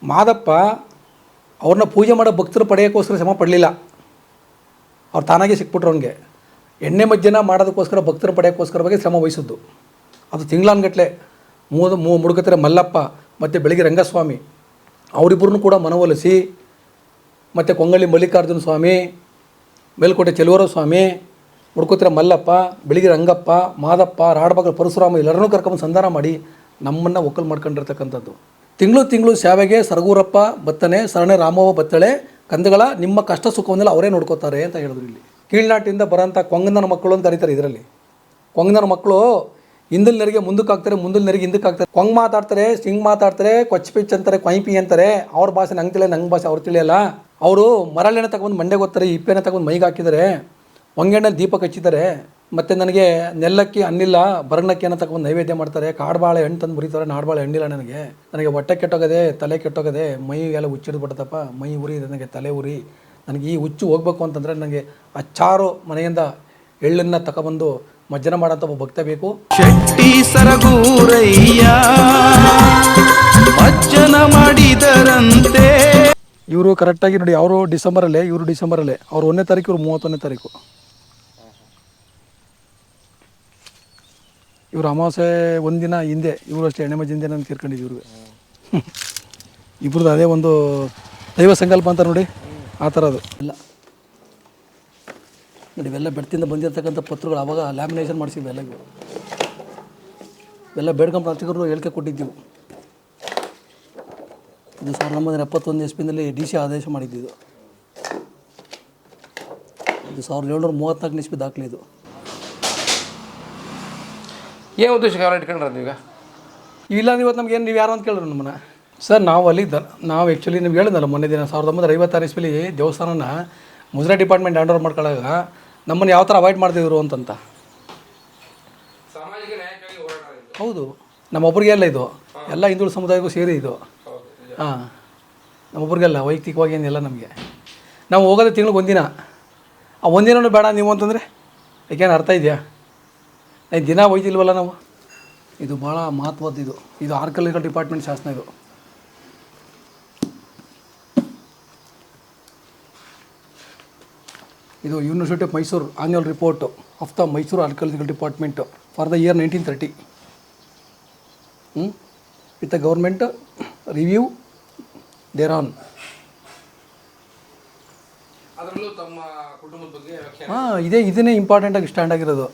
ಮಾದಪ್ಪ ಅವ್ರನ್ನ ಪೂಜೆ ಮಾಡೋ ಭಕ್ತರು ಪಡೆಯೋಕ್ಕೋಸ್ಕರ ಶ್ರಮ ಪಡಲಿಲ್ಲ. ಅವ್ರು ತಾನಾಗೆ ಸಿಕ್ಬಿಟ್ರು ಅವನಿಗೆ. ಎಣ್ಣೆ ಮಜ್ಜನ ಮಾಡೋದಕ್ಕೋಸ್ಕರ ಭಕ್ತರು ಪಡೆಯೋಕ್ಕೋಸ್ಕರ ಬಗ್ಗೆ ಶ್ರಮ ವಹಿಸಿದ್ದು. ಅದು ತಿಂಗಳಾನ್ಗಟ್ಲೆ ಮುಡುಕತ್ರೆ ಮಲ್ಲಪ್ಪ ಮತ್ತು ಬೆಳಗ್ಗೆ ರಂಗಸ್ವಾಮಿ ಅವರಿಬ್ಬರನ್ನು ಕೂಡ ಮನವೊಲಿಸಿ, ಮತ್ತು ಕೊಂಗಳ್ಳಿ ಮಲ್ಲಿಕಾರ್ಜುನ ಸ್ವಾಮಿ, ಮೇಲ್ಕೋಟೆ ಚೆಲುವರ ಸ್ವಾಮಿ, ಮುಡುಕತ್ರೆ ಮಲ್ಲಪ್ಪ, ಬೆಳಗ್ಗೆ ರಂಗಪ್ಪ, ಮಾದಪ್ಪ, ರಾಡಬಾಗಲ ಪರಶುರಾಮ ಎಲ್ಲರನ್ನೂ ಕರ್ಕೊಂಡು ಸಂಧಾನ ಮಾಡಿ ನಮ್ಮನ್ನು ಒಕ್ಕಲು ಮಾಡ್ಕೊಂಡಿರ್ತಕ್ಕಂಥದ್ದು. ತಿಂಗಳು ಸೇವೆಗೆ ಸರಗೂರಪ್ಪ ಬತ್ತನೆ, ಸರಣೆ ರಾಮವ್ವ ಬತ್ತಳೆ, ಕಂದಗಳ ನಿಮ್ಮ ಕಷ್ಟ ಸುಖವನ್ನೆಲ್ಲ ಅವರೇ ನೋಡ್ಕೋತಾರೆ ಅಂತ ಹೇಳಿದ್ರು. ಇಲ್ಲಿ ಕೀಳ್ನಾಟಿಂದ ಬರೋಂಥ ಕೊಂಗನ ಮಕ್ಕಳು ಅಂತ ಕರೀತಾರೆ. ಇದರಲ್ಲಿ ಕೊಂಗನ ಮಕ್ಕಳು ಹಿಂದಲ್ ನೆರಿಗೆ ಮುಂದಕ್ಕೆ ಹಾಕ್ತಾರೆ, ಮುಂದಲ್ ನೆರಿಗೆ ಹಿಂದಕ್ಕೆ ಹಾಕ್ತಾರೆ. ಕೊಂಗ್ ಮಾತಾಡ್ತಾರೆ, ಸಿಂಗ್ ಮಾತಾಡ್ತಾರೆ, ಕೊಚ್ಚ ಪಿಚ್ ಅಂತಾರೆ, ಕೊಯ್ಪಿ ಅಂತಾರೆ. ಅವ್ರ ಭಾಷೆ ನಂಗೆ ತಿಳಿಯಲ್ಲ, ನಂಗೆ ಭಾಷೆ ಅವ್ರು ತಿಳಿಯಲ್ಲ. ಅವರು ಮರಳೆಣ್ಣೆ ತಗೊಂಡು ಮಂಡೆಗೆ ಓದ್ತಾರೆ, ಇಪ್ಪೆಣ್ಣೆ ತಗೊಂಡು ಮೈಗೆ ಹಾಕಿದ್ದಾರೆ, ಹೊಂಗೆಣ್ಣೆ ದೀಪ ಹಚ್ಚಿದ್ದಾರೆ. ಮತ್ತು ನನಗೆ ನೆಲ್ಲಕ್ಕಿ ಅನ್ನಿಲ್ಲ ಬರಗಣಕ್ಕಿಯನ್ನು ತಗೊಂಡು ನೈವೇದ್ಯ ಮಾಡ್ತಾರೆ. ಕಾಡುಬಾಳೆ ಹಣ್ಣು ತಂದು ಮುರಿತಾರೆ, ನಾಡುಬಾಳೆ ಹಣ್ಣಿಲ್ಲ ನನಗೆ ಹೊಟ್ಟೆ ಕೆಟ್ಟೋಗದೆ, ತಲೆ ಕೆಟ್ಟೋಗದೆ, ಮೈಗೆಲ್ಲ ಹುಚ್ಚಿಡ್ದು ಬಿಡ್ತಪ್ಪ, ಮೈ ಉರಿ, ನನಗೆ ತಲೆ ಉರಿ. ನನಗೆ ಈ ಹುಚ್ಚು ಹೋಗ್ಬೇಕು ಅಂತಂದರೆ ನನಗೆ ಅಚ್ಚಾರು ಮನೆಯಿಂದ ಎಳ್ಳನ್ನು ತಗೊಬಂದು ಮಜ್ಜನ ಮಾಡೋಂಥ ಒಬ್ಬ ಭಕ್ತ ಬೇಕು. ಶೆಟ್ಟಿ ಸರಗೂರಯ್ಯ ಮಜ್ಜನ ಮಾಡಿದರಂತೆ. ಇವರು ಕರೆಕ್ಟಾಗಿ ನೋಡಿ, ಅವರು ಡಿಸೆಂಬರಲ್ಲೇ, ಇವರು ಡಿಸೆಂಬರಲ್ಲೇ. ಅವ್ರು 1ನೇ ತಾರೀಕು, ಇವರು 31ನೇ ತಾರೀಕು. ಇವರು ಅಮಾವಾಸ್ಯೆ ಒಂದಿನ ಹಿಂದೆ ಇವರು ಅಷ್ಟೇ ಎಣ್ಣೆ ಮಜ್ಜಿನ ದಿನ ತೀರ್ಕೊಂಡಿದ್ದು ಇವ್ರಿಗೆ. ಇಬ್ರದ್ದು ಅದೇ ಒಂದು ದೈವ ಸಂಕಲ್ಪ ಅಂತ ನೋಡಿ, ಆ ಥರ ಅದು ಇಲ್ಲ ನೋಡಿ. ಇವೆಲ್ಲ ಬೆಡ್ತಿಂದ ಬಂದಿರತಕ್ಕಂಥ ಪತ್ರಗಳು ಆವಾಗ ಲ್ಯಾಮಿನೇಷನ್ ಮಾಡಿಸಿದ್ವಿ. ಇವೆಲ್ಲ ಬೇಡ್ಕೊಂಬ ಅರ್ಚಕರು ಹೇಳಿಕೆ ಕೊಟ್ಟಿದ್ದೀವಿ. ಇದು 1971 ಇಸ್ವಿನಲ್ಲಿ DC ಆದೇಶ ಮಾಡಿದ್ದು. ಇದು 1734 ಇಸ್ವಿ ದಾಖಲೆ. ಇದು ಏನು ಉದ್ದೇಶಕ್ಕೆ ಅವರ ಇಟ್ಕೊಂಡ್ರೆ ಈಗ ಇಲ್ಲ. ಇವತ್ತು ನಮ್ಗೆ ಏನು ನೀವು ಯಾರು ಅಂತ ಕೇಳಿದ್ರು ನಮ್ಮನ್ನು. ಸರ್ ನಾವು ನಾವು ಆ್ಯಕ್ಚುಲಿ ನಿಮ್ಗೆ ಹೇಳಿದ್ನಲ್ಲ ಮೊನ್ನೆ ದಿನ 1956 ಇಸ್ವಿಲಿ ದೇವಸ್ಥಾನನ ಮುಜರಾಯಿ ಡಿಪಾರ್ಟ್ಮೆಂಟ್ ಹ್ಯಾಂಡ್ ಓವರ್ ಮಾಡ್ಕೊಳ್ಳಾಗ ನಮ್ಮನ್ನು ಯಾವ ಥರ ಅವಾಯ್ಡ್ ಮಾಡ್ತಿದ್ರು ಅಂತಂತ. ಹೌದು, ನಮ್ಮೊಬ್ರಿಗೆ ಎಲ್ಲ ಇದು ಎಲ್ಲ ಹಿಂದುಳಿದ ಸಮುದಾಯಕ್ಕೂ ಸೇರಿ ಇದು. ಹಾಂ, ನಮ್ಮೊಬ್ರಿಗೆಲ್ಲ ವೈಯಕ್ತಿಕವಾಗಿ ಏನಿಲ್ಲ ನಮಗೆ. ನಾವು ಹೋಗೋದೇ ತಿಂಗ್ಳಿಗೆ ಒಂದಿನ, ಆ ಒಂದಿನೂ ಬೇಡ ನೀವು ಅಂತಂದರೆ ಯಾಕೇನು ಅರ್ಥ ಇದೆಯಾ? ದಿನ ಒಯ್ದಿಲ್ವಲ್ಲ ನಾವು. ಇದು ಭಾಳ ಮಹತ್ವದ್ದು. ಇದು ಆರ್ಕಿಯಾಲಜಿಕಲ್ ಡಿಪಾರ್ಟ್ಮೆಂಟ್ ಶಾಸನ. ಇದು university of Mysuru annual report of the Mysuru archaeological department for the year 1930 with the government review thereon. ಹಾಂ, ಇದನ್ನೇ ಇಂಪಾರ್ಟೆಂಟಾಗಿ ಸ್ಟ್ಯಾಂಡ್ ಆಗಿರೋದು.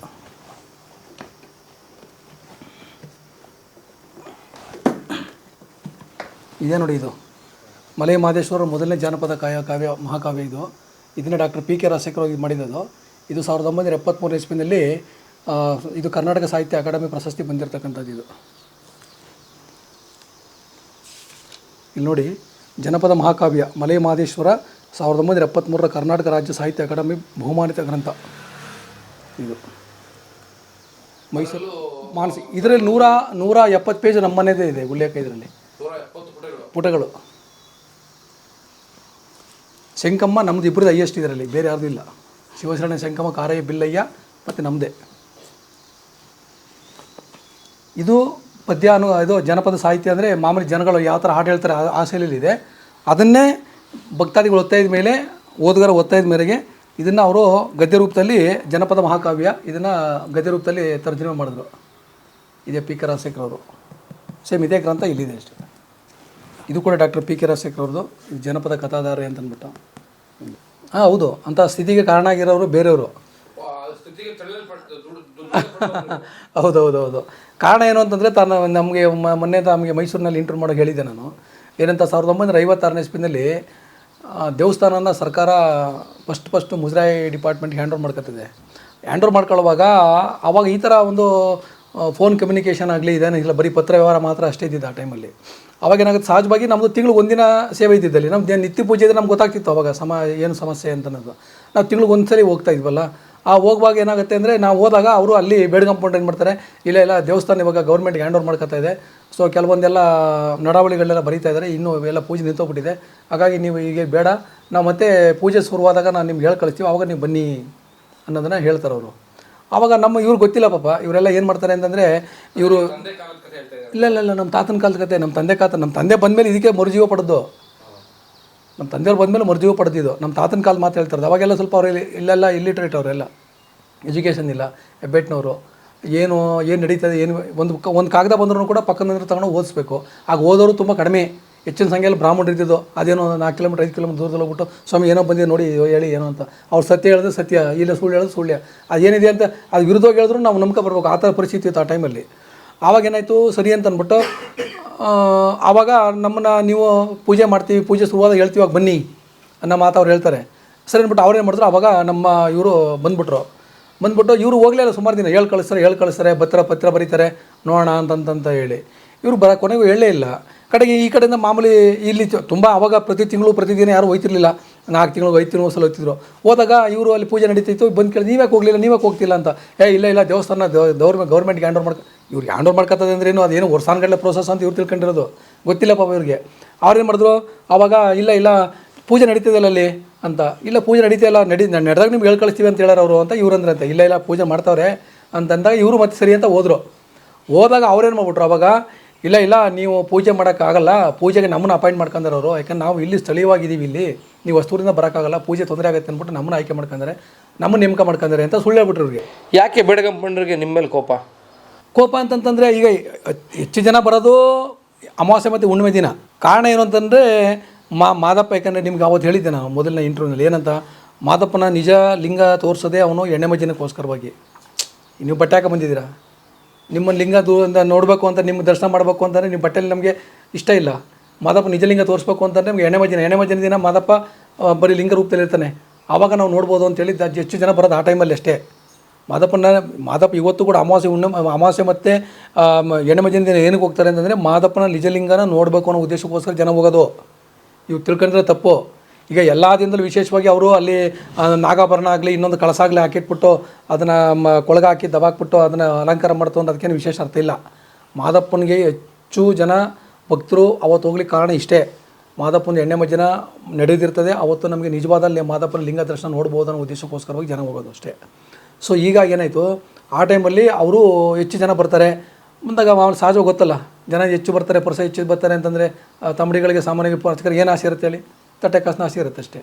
ಇದೇ ನೋಡಿ, ಇದು ಮಲೆ ಮಹದೇಶ್ವರ ಮೊದಲನೇ ಜಾನಪದ ಕಾವ್ಯ ಮಹಾಕಾವ್ಯ. ಇದನ್ನು ಡಾಕ್ಟರ್ PK ರಾಜಶೇಖರ್ ಇದು ಮಾಡಿದ್ದು. ಇದು 1973 ಇಸ್ವಿನಲ್ಲಿ ಇದು ಕರ್ನಾಟಕ ಸಾಹಿತ್ಯ ಅಕಾಡೆಮಿ ಪ್ರಶಸ್ತಿ ಬಂದಿರತಕ್ಕಂಥದ್ದು. ಇಲ್ಲಿ ನೋಡಿ, ಜನಪದ ಮಹಾಕಾವ್ಯ ಮಲೆ ಮಹದೇಶ್ವರ 1973 ಕರ್ನಾಟಕ ರಾಜ್ಯ ಸಾಹಿತ್ಯ ಅಕಾಡೆಮಿ ಬಹುಮಾನಿತ ಗ್ರಂಥ. ಇದು ಮೈಸೂರು ಮಾನಸಿ. ಇದರಲ್ಲಿ 170 ಪೇಜ್ ನಮ್ಮನೇದೇ ಇದೆ ಉಲ್ಲೇಖ. ಇದರಲ್ಲಿ ಪುಟಗಳು. ಶಂಕಮ್ಮ ನಮ್ಮದು ಇಬ್ಬರದ್ದು ಹೈಯೆಸ್ಟ್ ಇದರಲ್ಲಿ, ಬೇರೆ ಯಾರ್ದು ಇಲ್ಲ. ಶಿವಶರಣ ಶಂಕಮ್ಮ, ಕಾರಯ್ಯ ಬಿಲ್ಲಯ್ಯ ಮತ್ತು ನಮ್ಮದೇ. ಇದು ಪದ್ಯ ಇದು ಜನಪದ ಸಾಹಿತ್ಯ ಅಂದರೆ ಮಾಮೂಲಿ ಜನಗಳು ಯಾವ ಥರ ಹಾಡು ಹೇಳ್ತಾರೆ ಆ ಶೈಲಿಯಲ್ಲಿದೆ. ಅದನ್ನೇ ಭಕ್ತಾದಿಗಳು ಒತ್ತಾಯದ ಮೇಲೆ, ಓದುಗರ ಒತ್ತಾಯದ ಮೇರೆಗೆ ಇದನ್ನು ಅವರು ಗದ್ಯ ರೂಪದಲ್ಲಿ ಜನಪದ ಮಹಾಕಾವ್ಯ ಇದನ್ನು ಗದ್ಯ ರೂಪದಲ್ಲಿ ತರ್ಜುಮೆ ಮಾಡಿದ್ರು. ಇದೇ PK ರಾಜಶೇಖರ್ ಅವರು. ಸೇಮ್ ಇದೇ ಗ್ರಂಥ ಇಲ್ಲಿದೆ ಅಷ್ಟೇ. ಇದು ಕೂಡ ಡಾಕ್ಟರ್ PK ರಾಜಶೇಖರ್ ಅವ್ರದ್ದು. ಇದು ಜನಪದ ಕಥಾಧಾರೆ ಅಂತ ಅಂದ್ಬಿಟ್ಟು. ಹಾಂ, ಹೌದು, ಅಂಥ ಸ್ಥಿತಿಗೆ ಕಾರಣ ಆಗಿರೋರು ಬೇರೆಯವರು. ಹೌದು. ಕಾರಣ ಏನು ಅಂತಂದರೆ ನಮಗೆ ಮೊನ್ನೆ ನಮಗೆ ಮೈಸೂರಿನಲ್ಲಿ ಇಂಟರ್ವ್ಯೂ ಮಾಡೋಕೆ ಹೇಳಿದ್ದೆ ನಾನು. ಏನಂತ 1956 ಇಸ್ವಿನಲ್ಲಿ ದೇವಸ್ಥಾನನ ಸರ್ಕಾರ ಫಸ್ಟು ಮುಜರಾಯಿ ಡಿಪಾರ್ಟ್ಮೆಂಟ್ಗೆ ಹ್ಯಾಂಡ್ ಓವರ್ ಮಾಡ್ಕೊತಿದೆ. ಹ್ಯಾಂಡ್ ಓವರ್ ಮಾಡ್ಕೊಳ್ಳುವಾಗ ಆವಾಗ ಈ ಥರ ಒಂದು ಫೋನ್ ಕಮ್ಯುನಿಕೇಷನ್ ಆಗಲಿ ಇದೇನಿಲ್ಲ, ಬರೀ ಪತ್ರ ವ್ಯವಹಾರ ಮಾತ್ರ ಅಷ್ಟೇ ಇದ್ದಿದ್ದು ಆ ಟೈಮಲ್ಲಿ. ಅವಾಗ ಏನಾಗುತ್ತೆ, ಸಹಜವಾಗಿ ನಮ್ಮದು ತಿಂಗಳು ಒಂದಿನ ಸೇವೆ ಇದ್ದಿದ್ದಲ್ಲಿ ನಮ್ದು ನಿತ್ಯ ಪೂಜೆ ಇದ್ದರೆ ನಮ್ಗೆ ಗೊತ್ತಾಗ್ತಿತ್ತು ಅವಾಗ ಏನು ಸಮಸ್ಯೆ ಅಂತ ಅನ್ನೋದು. ನಾವು ತಿಂಗ್ಳಿಗೆ ಒಂದು ಸರಿ ಹೋಗ್ತಾ ಇದ್ವಲ್ಲ, ಆ ಹೋಗುವಾಗ ಏನಾಗುತ್ತೆ ಅಂದರೆ ನಾವು ಹೋದಾಗ ಅವರು ಅಲ್ಲಿ ಬೇಡ್ಕೊಂಡ್ಕೊಂಡು ಏನು ಮಾಡ್ತಾರೆ, ಇಲ್ಲ ದೇವಸ್ಥಾನ ಇವಾಗ ಗೌರ್ಮೆಂಟ್ಗೆ ಹ್ಯಾಂಡ್ ಓವರ್ ಮಾಡ್ಕೊತಾ ಇದೆ, ಸೊ ಕೆಲವೊಂದೆಲ್ಲ ನಡಾವಳಿಗಳೆಲ್ಲ ಬರೀತಾ ಇದ್ದಾರೆ, ಇನ್ನೂ ಎಲ್ಲ ಪೂಜೆ ನಿಂತೋಗ್ಬಿಟ್ಟಿದೆ, ಹಾಗಾಗಿ ನೀವು ಈಗ ಬೇಡ, ನಾವು ಮತ್ತೆ ಪೂಜೆ ಶುರುವಾದಾಗ ನಾನು ನಿಮ್ಗೆ ಹೇಳಿ ಕಳಿಸ್ತೀವಿ, ಆವಾಗ ನೀವು ಬನ್ನಿ ಅನ್ನೋದನ್ನು ಹೇಳ್ತಾರೆ ಅವರು. ಆವಾಗ ನಮ್ಮ ಇವ್ರು ಗೊತ್ತಿಲ್ಲ ಪಾಪ ಇವರೆಲ್ಲ ಏನು ಮಾಡ್ತಾರೆ ಅಂತಂದರೆ ಇವರು ಇಲ್ಲ ನಮ್ಮ ತಾತನ ಕಾಲದ ಕತೆ ನಮ್ಮ ತಂದೆ ಬಂದಮೇಲೆ ಇದಕ್ಕೆ ಮರುಜೀವ ಪಡೆದು ನಮ್ಮ ತಂದೆಯವ್ರು ಬಂದಮೇಲೆ ಮರುಜೀವ ಪಡೆದಿದ್ದು ನಮ್ಮ ತಾತನ ಕಾಲ ಮಾತು ಹೇಳ್ತಾರೆ. ಅವಾಗೆಲ್ಲ ಸ್ವಲ್ಪ ಅವ್ರು ಇಲ್ಲೆಲ್ಲ ಇಲ್ಲಿಟ್ರೇಟ್ ಅವರೆಲ್ಲ ಎಜುಕೇಷನ್ ಇಲ್ಲ ಹೆಬ್ಬೆಟ್ನವರು ಏನು ನಡೀತದೆ ಏನು ಒಂದು ಕಾಗದ ಬಂದರೂ ಕೂಡ ಪಕ್ಕದಿಂದ ತಗೊಂಡು ಓದಿಸ್ಬೇಕು. ಆಗ ಓದೋರು ತುಂಬ ಕಡಿಮೆ, ಹೆಚ್ಚಿನ ಸಂಖ್ಯೆಯಲ್ಲಿ ಬ್ರಾಹ್ಮಣರು ಇದ್ದಿದ್ದು. ಅದೇನೋ 4 ಕಿಲೋಮೀಟರ್ 5 ಕಿಲೋಮೀಟರ್ ದೂರದಲ್ಲಿ ಹೋಗ್ಬಿಟ್ಟು ಸ್ವಾಮಿ ಏನೋ ಬಂದಿದೆ ನೋಡಿ ಹೇಳಿ ಏನೋ ಅಂತ ಅವ್ರು ಸತ್ಯ ಹೇಳಿದ್ರೆ ಸತ್ಯ, ಇಲ್ಲ ಸುಳ್ಳು ಹೇಳಿದ್ರೆ ಸುಳ್ಳು. ಅದೇನಿದೆ ಅಂತ ಅದು ವಿರುದ್ಧವಾಗಿ ಹೇಳಿದ್ರು ನಾವು ನಂಬಿಕೆ ಬರ್ಬೇಕು. ಆ ಥರ ಪರಿಸ್ಥಿತಿ ಇತ್ತು ಆ ಟೈಮಲ್ಲಿ. ಆವಾಗೇನಾಯಿತು ಸರಿ ಅಂತ ಅಂದ್ಬಿಟ್ಟು ಆವಾಗ ನಮ್ಮನ್ನು ನೀವು ಪೂಜೆ ಮಾಡ್ತೀವಿ, ಪೂಜೆ ಶುರುವಾದಾಗ ಹೇಳ್ತೀವಿ, ಆಗ ಬನ್ನಿ ಅನ್ನೋ ಮಾತು ಅವ್ರು ಹೇಳ್ತಾರೆ. ಸರಿ ಅಂದ್ಬಿಟ್ಟು ಅವ್ರು ಏನು ಮಾಡಿದ್ರು, ಆವಾಗ ನಮ್ಮ ಇವರು ಬಂದ್ಬಿಟ್ರು ಇವರು ಹೋಗಲೇ ಸುಮಾರು ದಿನ ಹೇಳಿ ಕಳಿಸ್ತಾರೆ ಪತ್ರ ಬರೀತಾರೆ ನೋಡೋಣ ಅಂತಂತ ಹೇಳಿ ಇವರು ಕೊನೆಗೂ ಹೇಳಲೇ ಇಲ್ಲ. ಕಡೆಗೆ ಈ ಕಡೆಯಿಂದ ಮಾಮೂಲಿ ಇಲ್ಲಿ ತುಂಬ ಆವಾಗ ಪ್ರತಿದಿನ ಯಾರು ಹೋಯ್ತಿರ್ಲಿಲ್ಲ. 4 ತಿಂಗಳು 5 ತಿಂಗಳು ಸಲ ಹೋಗ್ತಿದ್ರು. ಹೋದಾಗ ಇವರು ಅಲ್ಲಿ ಪೂಜೆ ನಡೀತಿತ್ತು, ಬಂದು ಕೇಳಿ ನೀವೇ ಹೋಗ್ತಿಲ್ಲ ಅಂತ. ಇಲ್ಲ ದೇವಸ್ಥಾನ ಗೌರ್ಮೆಂಟ್ಗೆ ಹ್ಯಾಂಡ್ ಓವರ್ ಮಾಡ್ಕೊತದೆ ಅಂದ್ರೆ ಏನು ಅದೇನು ವರ್ಷಾನ್ಗಟ್ಟಲೆ ಪ್ರೋಸೆಸ್ ಅಂತ ಇವ್ರು ತಿಳ್ಕೊಂಡಿರೋದು ಗೊತ್ತಿಲ್ಲ ಪಾಪ ಇವ್ರಿಗೆ. ಅವ್ರೇನು ಮಾಡಿದ್ರು ಆವಾಗ ಇಲ್ಲ ಪೂಜೆ ನಡೀತಿದ್ದಲ್ಲ ಅಲ್ಲಿ ಅಂತ. ಇಲ್ಲ ಪೂಜೆ ನಡೀತಿಲ್ಲ ನಡೆದಾಗ ನಿಮ್ಗೆ ಹೇಳಿ ಕಳಿಸ್ತೀವಿ ಅಂತ ಹೇಳೋರು ಅವರು ಅಂತ ಇವ್ರು ಅಂದ್ರೆ ಅಂತ. ಇಲ್ಲ ಪೂಜೆ ಮಾಡ್ತಾವ್ರೆ ಅಂತಂದಾಗ ಇವರು ಮತ್ತೆ ಸರಿ ಅಂತ ಹೋದಾಗ ಅವ್ರೇನು ಮಾಡ್ಬಿಟ್ರು ಆವಾಗ ಇಲ್ಲ ನೀವು ಪೂಜೆ ಮಾಡೋಕ್ಕಾಗಲ್ಲ, ಪೂಜೆಗೆ ನಮ್ಮನ್ನು ಅಪಾಯಿಂಟ್ ಮಾಡ್ಕೊಂಡಾರೆ ಅವರು. ಯಾಕಂದ್ರೆ ನಾವು ಇಲ್ಲಿ ಸ್ಥಳೀಯವಾಗಿದ್ದೀವಿ, ಇಲ್ಲಿ ನೀವು ವಸ್ತುವಿಂದ ಬರೋಕ್ಕಾಗಲ್ಲ, ಪೂಜೆ ತೊಂದರೆ ಆಗುತ್ತೆ ಅಂದ್ಬಿಟ್ಟು ನಮ್ಮನ್ನು ಆಯ್ಕೆ ಮಾಡ್ಕೊಂಡಾರೆ, ನಮ್ಮನ್ನು ನೇಮಕ ಮಾಡ್ಕೊಂಡಾರೆ ಅಂತ ಸುಳ್ಳು ಹೇಳ್ಬಿಟ್ರು ಇವ್ರಿಗೆ. ಯಾಕೆ ಬೇಡಗಂಪಣ್ಣರಿಗೆ ನಿಮ್ಮ ಮೇಲೆ ಕೋಪ ಅಂತಂತಂದರೆ ಈಗ ಹೆಚ್ಚು ಜನ ಬರೋದು ಅಮಾವಾಸ್ಯೆ ಮತ್ತು ಹುಣ್ಣಿಮೆ ದಿನ. ಕಾರಣ ಏನು ಅಂತಂದರೆ ಮಾದಪ್ಪ, ಯಾಕಂದರೆ ನಿಮ್ಗೆ ಅವತ್ತು ಹೇಳಿದ್ದೆ ನಾವು ಮೊದಲನೇ ಇಂಟರ್ವ್ಯೂನಲ್ಲಿ ಏನಂತ, ಮಾದಪ್ಪನ ನಿಜ ಲಿಂಗ ತೋರಿಸೋದೇ ಅವನು ಎಣ್ಣೆ ಮಜ್ಜನಕ್ಕೋಸ್ಕರವಾಗಿ. ನೀವು ಬಟ್ಟೆ ಹಾಕಿ ಬಂದಿದ್ದೀರಾ, ನಿಮ್ಮ ಲಿಂಗ ದೂರದಿಂದ ನೋಡಬೇಕು ಅಂತ, ನಿಮ್ಮ ದರ್ಶನ ಮಾಡಬೇಕು ಅಂತಂದರೆ ನಿಮ್ಮ ಬಟ್ಟೆಯಲ್ಲಿ ನಮಗೆ ಇಷ್ಟ ಇಲ್ಲ. ಮಾದಪ್ಪ ನಿಜಲಿಂಗ ತೋರಿಸ್ಬೇಕು ಅಂತಂದರೆ ನಮಗೆ ಎಣ್ಣೆ ಮಜ್ಜನ ದಿನ ಮಾದಪ್ಪ ಬರೀ ಲಿಂಗ ರೂಪದಲ್ಲಿ ಇರ್ತಾನೆ, ಆವಾಗ ನಾವು ನೋಡ್ಬೋದು ಅಂತೇಳಿ ಹೆಚ್ಚು ಜನ ಬರೋದು ಆ ಟೈಮಲ್ಲಿ ಅಷ್ಟೇ. ಮಾದಪ್ಪ ಇವತ್ತು ಕೂಡ ಅಮಾವಾಸ್ಯೆ ಮತ್ತು ಎಣ್ಣೆ ಮಜ್ಜನ ದಿನ ಏನಕ್ಕೆ ಹೋಗ್ತಾರೆ ಅಂತಂದರೆ ಮಾದಪ್ಪನ ನಿಜಲಿಂಗನ ನೋಡಬೇಕು ಅನ್ನೋ ಉದ್ದೇಶಕ್ಕೋಸ್ಕರ ಜನ ಹೋಗೋದು. ಇವು ತಿಳ್ಕೊಂಡ್ರೆ ತಪ್ಪು. ಈಗ ಎಲ್ಲ ದಿನದಲ್ಲೂ ವಿಶೇಷವಾಗಿ ಅವರು ಅಲ್ಲಿ ನಾಗಾಭರಣ ಆಗಲಿ ಇನ್ನೊಂದು ಕಳಸ ಆಗಲಿ ಹಾಕಿಟ್ಬಿಟ್ಟು ಅದನ್ನು ಕೊಳಗ ಹಾಕಿ ದಬಾಕ್ಬಿಟ್ಟು ಅದನ್ನು ಅಲಂಕಾರ ಮಾಡ್ತು ಅಂತ ಅದಕ್ಕೇನು ವಿಶೇಷ ಅರ್ಥ ಇಲ್ಲ. ಮಾದಪ್ಪನಿಗೆ ಹೆಚ್ಚು ಜನ ಭಕ್ತರು ಅವತ್ತು ಹೋಗ್ಲಿಕ್ಕೆ ಕಾರಣ ಇಷ್ಟೇ, ಮಾದಪ್ಪನ ಎಣ್ಣೆ ಮಜ್ಜನ ನಡೆದಿರ್ತದೆ ಅವತ್ತು, ನಮಗೆ ನಿಜವಾದಲ್ಲಿ ಮಾದಪ್ಪನ ಲಿಂಗ ದರ್ಶನ ನೋಡ್ಬೋದು ಅನ್ನೋ ಉದ್ದೇಶಕ್ಕೋಸ್ಕರವಾಗಿ ಜನ ಹೋಗೋದು ಅಷ್ಟೇ. ಸೊ ಈಗ ಏನಾಯಿತು, ಆ ಟೈಮಲ್ಲಿ ಅವರು ಹೆಚ್ಚು ಜನ ಬರ್ತಾರೆ. ಮುಂದಾಗ ಸಹಜ ಗೊತ್ತಲ್ಲ, ಜನ ಹೆಚ್ಚು ಬರ್ತಾರೆ, ಪರ್ಸ ಹೆಚ್ಚು ಬರ್ತಾರೆ ಅಂತಂದರೆ ತಮ್ಮಡಿಗಳಿಗೆ ಸಾಮಾನ್ಯವಾಗಿ ಅರ್ಚಕರಿಗೆ ಏನು ಆಸೆ ಇರುತ್ತೆ ಹೇಳಿ, ತಟ್ಟೆ ಕಾಸನ ಆಸೆ ಇರುತ್ತೆ ಅಷ್ಟೇ.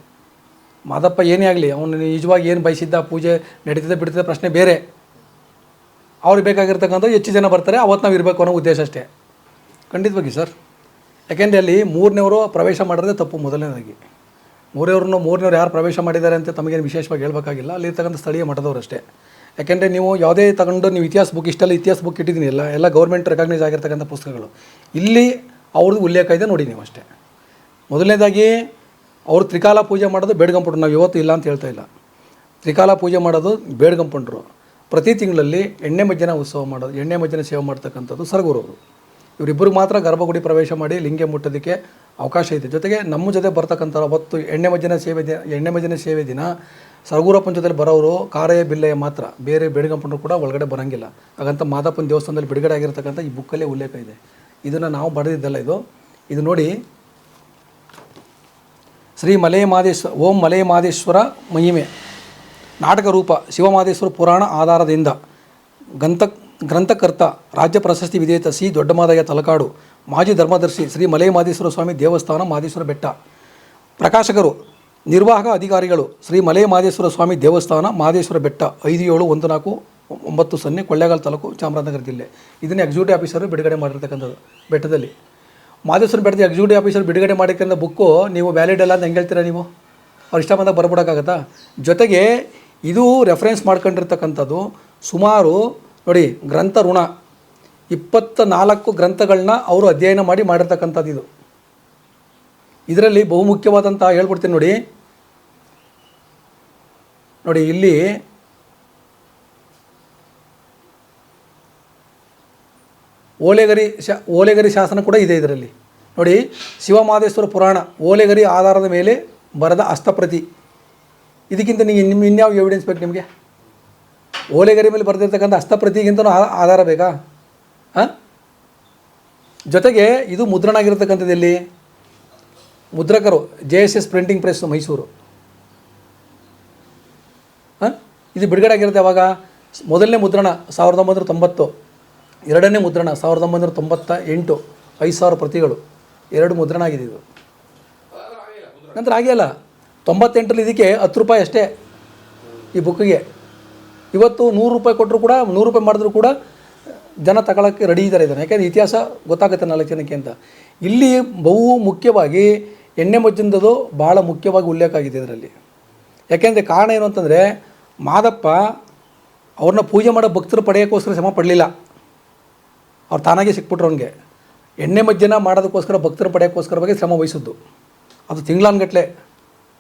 ಮಾದಪ್ಪ ಏನೇ ಆಗಲಿ ಅವನು ನಿಜವಾಗಿ ಏನು ಬಯಸಿದ್ದ, ಪೂಜೆ ನಡೀತದೆ ಬಿಡ್ತದೆ ಪ್ರಶ್ನೆ ಬೇರೆ. ಅವ್ರಿಗೆ ಬೇಕಾಗಿರ್ತಕ್ಕಂಥ ಹೆಚ್ಚು ಜನ ಬರ್ತಾರೆ, ಅವತ್ತು ನಾವು ಇರಬೇಕು ಅನ್ನೋ ಉದ್ದೇಶ ಅಷ್ಟೇ. ಖಂಡಿತವಾಗಿ ಸರ್, ಯಾಕೆಂದರೆ ಅಲ್ಲಿ ಮೂರನೇವರು ಪ್ರವೇಶ ಮಾಡೋದೇ ತಪ್ಪು. ಮೊದಲನೇದಾಗಿ ಮೂರನೇವ್ರು ಯಾರು ಪ್ರವೇಶ ಮಾಡಿದ್ದಾರೆ ಅಂತ ತಮಗೇನು ವಿಶೇಷವಾಗಿ ಹೇಳಬೇಕಾಗಿಲ್ಲ, ಅಲ್ಲಿರ್ತಕ್ಕಂಥ ಸ್ಥಳೀಯ ಮಠದವರು ಅಷ್ಟೇ. ಯಾಕೆಂದರೆ ನೀವು ಯಾವುದೇ ತಗೊಂಡು ನೀವು ಇತಿಹಾಸ ಬುಕ್ ಇತಿಹಾಸ ಬುಕ್ ಇಟ್ಟಿದ್ದೀನಿ, ಎಲ್ಲ ಗೌರ್ಮೆಂಟ್ ರೆಕಗ್ನೈಸ್ ಆಗಿರ್ತಕ್ಕಂಥ ಪುಸ್ತಕಗಳು, ಇಲ್ಲಿ ಅವ್ರದ್ದು ಉಲ್ಲೇಖ ಇದೆ ನೋಡಿ ನೀವು ಅಷ್ಟೇ. ಮೊದಲನೇದಾಗಿ ಅವರು ತ್ರಿಕಾಲ ಪೂಜೆ ಮಾಡೋದು ಬೇಡ್ಗಂಪಟ್ರು, ನಾವು ಇವತ್ತು ಇಲ್ಲ ಅಂತ ಹೇಳ್ತಾ ಇಲ್ಲ. ತ್ರಿಕಾಲ ಪೂಜೆ ಮಾಡೋದು ಬೇಡ್ಗಂಪಟ್ರು. ಪ್ರತಿ ತಿಂಗಳಲ್ಲಿ ಎಣ್ಣೆ ಮಜ್ಜನ ಉತ್ಸವ ಮಾಡೋದು, ಎಣ್ಣೆ ಮಜ್ಜನ ಸೇವೆ ಮಾಡ್ತಕ್ಕಂಥದ್ದು ಸರಗೂರವರು. ಇವರಿಬ್ಬರಿಗೆ ಮಾತ್ರ ಗರ್ಭಗುಡಿ ಪ್ರವೇಶ ಮಾಡಿ ಲಿಂಗ ಮುಟ್ಟೋದಕ್ಕೆ ಅವಕಾಶ ಇದೆ. ಜೊತೆಗೆ ನಮ್ಮ ಜೊತೆ ಬರ್ತಕ್ಕಂಥ ಅವತ್ತು ಎಣ್ಣೆ ಮಜ್ಜನ ಸೇವೆ ದಿನ ಸರಗೂರಪ್ಪನ ಜೊತೆಲಿ ಬರೋರು ಕಾರೆಯ ಬಿಲ್ಲೆಯ ಮಾತ್ರ, ಬೇರೆ ಬೇಡ್ಗಂಪಟ್ರು ಕೂಡ ಒಳಗಡೆ ಬರೋಂಗಿಲ್ಲ. ಹಾಗಂತ ಮಾದಪ್ಪನ ದೇವಸ್ಥಾನದಲ್ಲಿ ಬಿಡುಗಡೆ ಆಗಿರ್ತಕ್ಕಂಥ ಈ ಬುಕ್ಕಲ್ಲೇ ಉಲ್ಲೇಖ ಇದೆ. ಇದನ್ನು ನಾವು ಬರೆದಿದ್ದಲ್ಲ, ಇದು ನೋಡಿ, ಶ್ರೀ ಓಂ ಮಲೆಮಾದೇಶ್ವರ ಮಹಿಮೆ ನಾಟಕ ರೂಪ ಶಿವಮಾದೇಶ್ವರ ಪುರಾಣ ಆಧಾರದಿಂದ ಗ್ರಂಥಕರ್ತ ರಾಜ್ಯ ಪ್ರಶಸ್ತಿ ವಿಜೇತ ಸಿ ದೊಡ್ಡಮಾದಯ್ಯ ತಲಕಾಡು, ಮಾಜಿ ಧರ್ಮದರ್ಶಿ ಶ್ರೀ ಮಲೆಮಾದೇಶ್ವರ ಸ್ವಾಮಿ ದೇವಸ್ಥಾನ ಮಾದೇಶ್ವರ ಬೆಟ್ಟ, ಪ್ರಕಾಶಕರು ನಿರ್ವಾಹಕ ಅಧಿಕಾರಿಗಳು ಶ್ರೀ ಮಲೆಮಾದೇಶ್ವರ ಸ್ವಾಮಿ ದೇವಸ್ಥಾನ ಮಾದೇಶ್ವರ ಬೆಟ್ಟ 571490 ಕೊಳ್ಳೇಗಾಲ ತಾಲೂಕು ಚಾಮರಾಜನಗರ ಜಿಲ್ಲೆ. ಇದನ್ನೇ ಎಕ್ಸಿಕ್ಯೂಟಿವ್ ಆಫೀಸರು ಬಿಡುಗಡೆ ಮಾಡಿರ್ತಕ್ಕಂಥದ್ದು ಬೆಟ್ಟದಲ್ಲಿ. ಮಾದೇಶ್ವರ ಬೆಟ್ಟದ ಎಕ್ಸಿಕ್ಯೂಟಿವ್ ಆಫೀಸರ್ ಬಿಡುಗಡೆ ಮಾಡಿರ್ತಕ್ಕಂಥ ಬುಕ್ಕು ನೀವು ವ್ಯಾಲಿಡ್ ಅಲ್ಲ ಅಂತ ಹೆಂಗೆ ಹೇಳ್ತೀರಾ ನೀವು? ಅವ್ರು ಇಷ್ಟ ಬಂದಾಗ ಬರ್ಬಿಡೋಕ್ಕಾಗತ್ತಾ? ಜೊತೆಗೆ ಇದು ರೆಫರೆನ್ಸ್ ಮಾಡ್ಕೊಂಡಿರ್ತಕ್ಕಂಥದ್ದು ಸುಮಾರು ನೋಡಿ, ಗ್ರಂಥ ಋಣ 24 ಗ್ರಂಥಗಳನ್ನ ಅವರು ಅಧ್ಯಯನ ಮಾಡಿರ್ತಕ್ಕಂಥದ್ದು. ಇದರಲ್ಲಿ ಬಹುಮುಖ್ಯವಾದಂಥ ಹೇಳ್ಬಿಡ್ತೀನಿ ನೋಡಿ ಇಲ್ಲಿ ಓಲೆಗರಿ ಶಾಸನ ಕೂಡ ಇದೆ ಇದರಲ್ಲಿ ನೋಡಿ. ಶಿವಮಾದೇಶ್ವರ ಪುರಾಣ ಓಲೆಗರಿ ಆಧಾರದ ಮೇಲೆ ಬರೆದ ಹಸ್ತಪ್ರತಿ. ಇದಕ್ಕಿಂತ ನೀವು ಇನ್ಯಾವ ಎವಿಡೆನ್ಸ್ ಬೇಕು ನಿಮಗೆ? ಓಲೆಗರಿ ಮೇಲೆ ಬರೆದಿರ್ತಕ್ಕಂಥ ಹಸ್ತಪ್ರತಿಗಿಂತ ಆಧಾರ ಬೇಕಾ? ಜೊತೆಗೆ ಇದು ಮುದ್ರಣ ಆಗಿರ್ತಕ್ಕಂಥದ್ದು ಎಲ್ಲಿ? ಮುದ್ರಕರು JSS ಪ್ರಿಂಟಿಂಗ್ ಪ್ರೆಸ್ ಮೈಸೂರು. ಇದು ಬಿಡುಗಡೆ ಆಗಿರುತ್ತೆ ಯಾವಾಗ? ಮೊದಲನೇ ಮುದ್ರಣ 1990, ಎರಡನೇ ಮುದ್ರಣ 1998, 5,000 ಪ್ರತಿಗಳು, 2 ಮುದ್ರಣ ಆಗಿದೆ ಇದು. ನಂತರ ಆಗಿಲ್ಲ 98ರಲ್ಲಿ ಇದಕ್ಕೆ 10 ರೂಪಾಯಿ ಅಷ್ಟೇ ಈ ಬುಕ್ಕಿಗೆ. ಇವತ್ತು 100 ರೂಪಾಯಿ ಕೊಟ್ಟರು ಕೂಡ, 100 ರೂಪಾಯಿ ಮಾಡಿದ್ರು ಕೂಡ ಜನ ತಗೊಳ್ಳೋಕ್ಕೆ ರೆಡಿ ಇದ್ದಾರೆ ಇದನ್ನು. ಯಾಕೆಂದರೆ ಇತಿಹಾಸ ಗೊತ್ತಾಗುತ್ತೆ 4 ಜನಕ್ಕೆ ಅಂತ. ಇಲ್ಲಿ ಬಹು ಮುಖ್ಯವಾಗಿ ಎಣ್ಣೆ ಮಜ್ಜಿಂದದು ಭಾಳ ಮುಖ್ಯವಾಗಿ ಉಲ್ಲೇಖ ಆಗಿದೆ ಇದರಲ್ಲಿ. ಯಾಕೆಂದರೆ ಕಾರಣ ಏನು ಅಂತಂದರೆ, ಮಾದಪ್ಪ ಅವ್ರನ್ನ ಪೂಜೆ ಮಾಡೋ ಭಕ್ತರು ಪಡೆಯೋಕ್ಕೋಸ್ಕರ ಶ್ರಮ ಪಡಲಿಲ್ಲ. ಅವ್ರು ತಾನಾಗೆ ಸಿಕ್ಬಿಟ್ರು ಅವನಿಗೆ. ಎಣ್ಣೆ ಮಜ್ಜನ ಮಾಡೋದಕ್ಕೋಸ್ಕರ ಭಕ್ತರು ಪಡೆಯೋಕ್ಕೋಸ್ಕರವಾಗಿ ಶ್ರಮ ವಹಿಸಿದ್ದು. ಅದು ತಿಂಗಳಾನ್ಗಟ್ಲೆ,